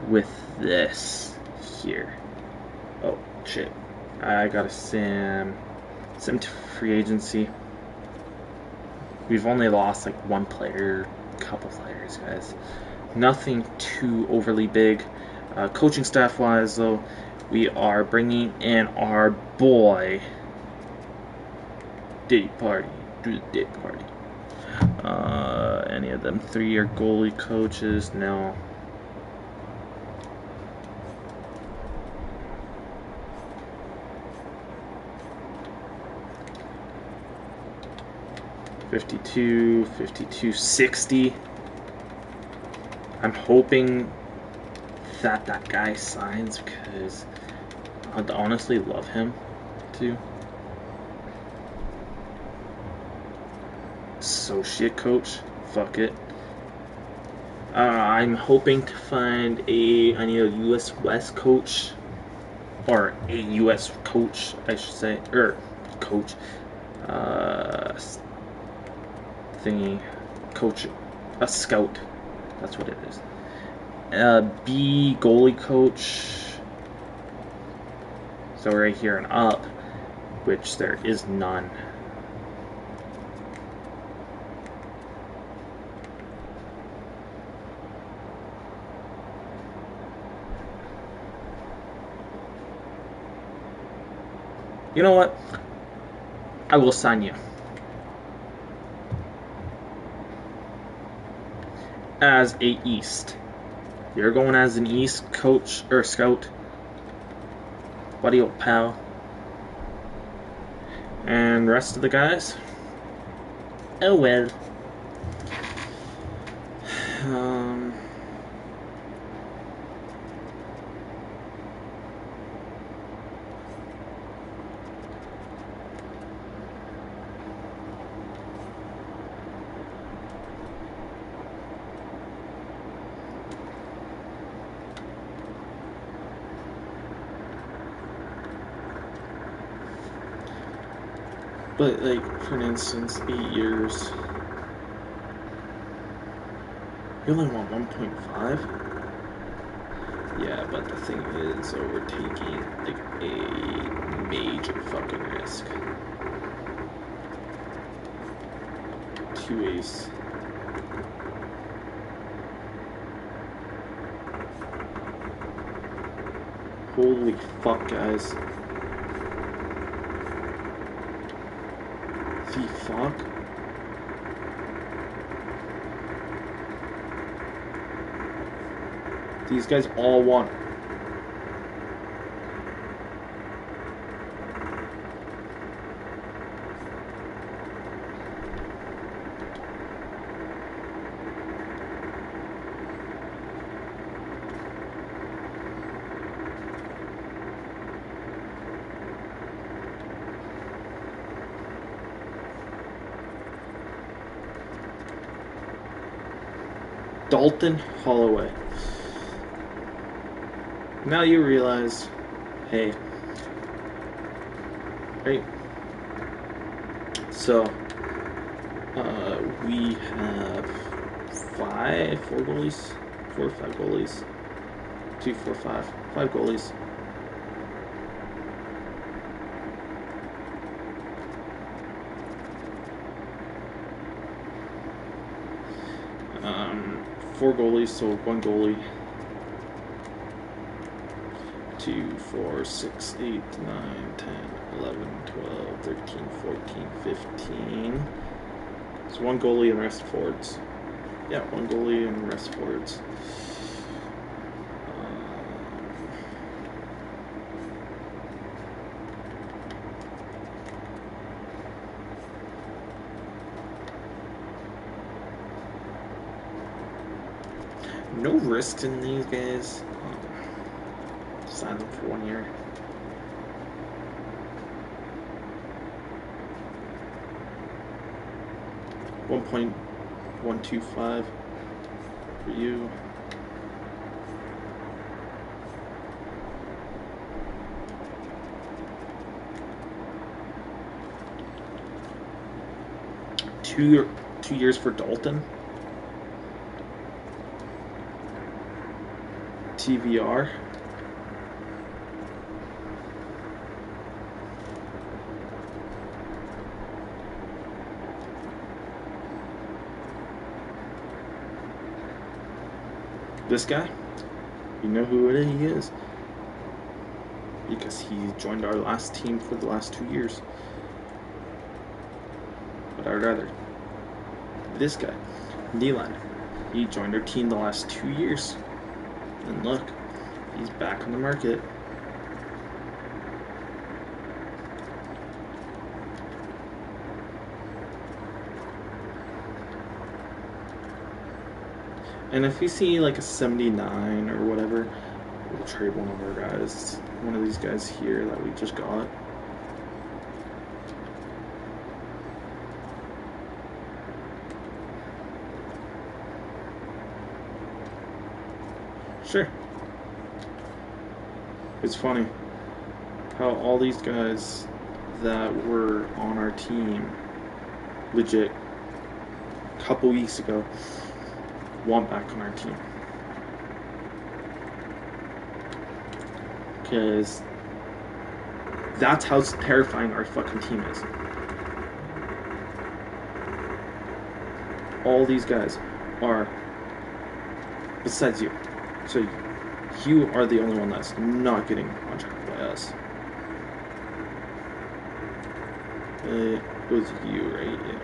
with this here. Oh, shit. I gotta sim to free agency. We've only lost like one player, couple players, guys. Nothing too overly big. Coaching staff wise, though, we are bringing in our boy Diddy Party. Do the Diddy Party. Any of them 3-year goalie coaches? No. $52, $52.60. I'm hoping that guy signs because I'd honestly love him too. Associate coach, fuck it. I'm hoping to find I need a US West coach, or a US coach, I should say, or coach, thingy, coach, a scout. That's what it is. B goalie coach. So right here and up, which there is none. You know what? I will sign you as a East. You're going as an East coach or scout, buddy old pal. And rest of the guys, oh well. But like, for instance, 8 years. You only want 1.5? Yeah, but the thing is, we're taking like a major fucking risk. 2 ace. Holy fuck, guys. The fuck? These guys all want. Dalton Holloway. Now you realize, hey, right? So, we have 4 goalies, 4 or 5 goalies, 2, 4, 5 goalies. Four goalies, so 1 goalie. 2, 4, 6, 8, 9, 10, 11, 12, 13, 14, 15. So 1 goalie and the rest forwards. Yeah, 1 goalie and the rest forwards. No risks in these guys. Sign them for 1 year. $1.125 for you. Two years for Dalton. TVR. This guy, you know who he is, because he joined our last team for the last 2 years. But I'd rather this guy, Neelan, he joined our team the last 2 years, and look, he's back on the market. And if we see like a 79 or whatever, we'll trade one of our guys, one of these guys here that we just got. Sure. It's funny how all these guys that were on our team legit a couple weeks ago want back on our team. Because that's how terrifying our fucking team is. All these guys are, besides you. So you are the only one that's not getting contracted by us. It was you, right? Yeah.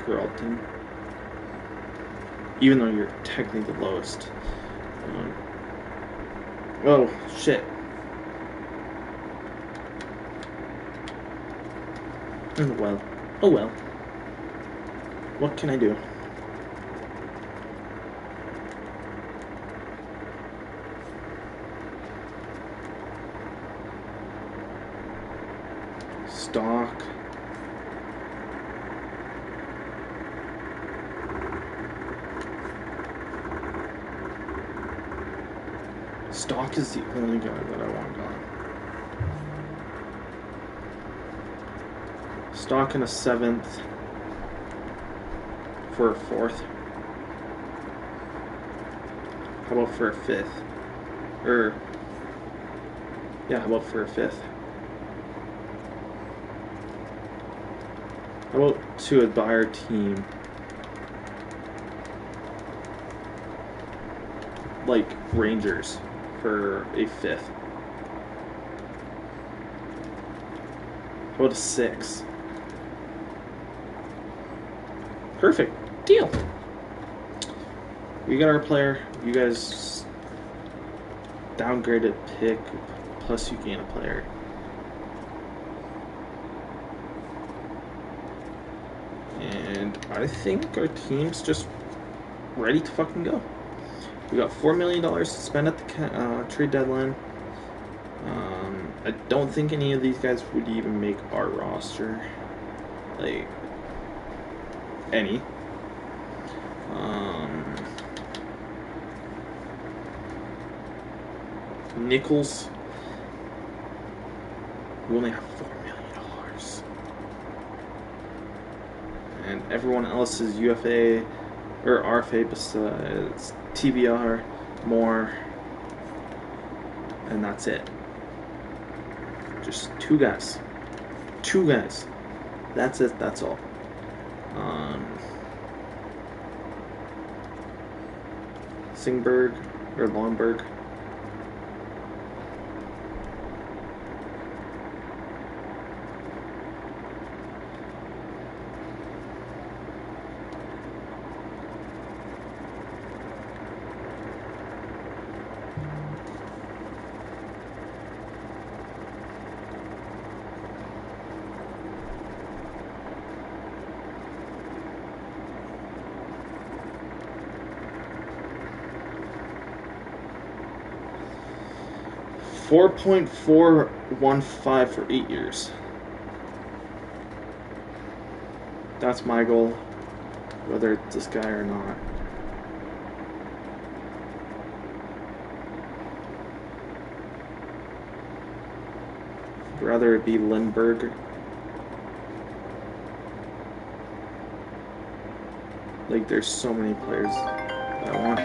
Geralton. Even though you're technically the lowest. Oh, shit. Oh well. Oh well. What can I do? Stock. Stock is the only guy that I want gone. Stock in a 7th for a 4th. How about for a 5th? Yeah, how about for a 5th? How about to buy our team like Rangers for a 5th? How about a 6? Perfect. Deal. We got our player. You guys downgraded pick, plus you gain a player. And I think our team's just ready to fucking go. We got $4 million to spend at the trade deadline. I don't think any of these guys would even make our roster. Like, any. Nichols, we only have $4 million. And everyone else is UFA or RFA besides TBR, more, and that's it. Just 2 guys. 2 guys. That's it, that's all. Singberg or Longberg. $4.415 for 8 years. That's my goal, whether it's this guy or not. I'd rather it be Lindbergh. Like, there's so many players that I want.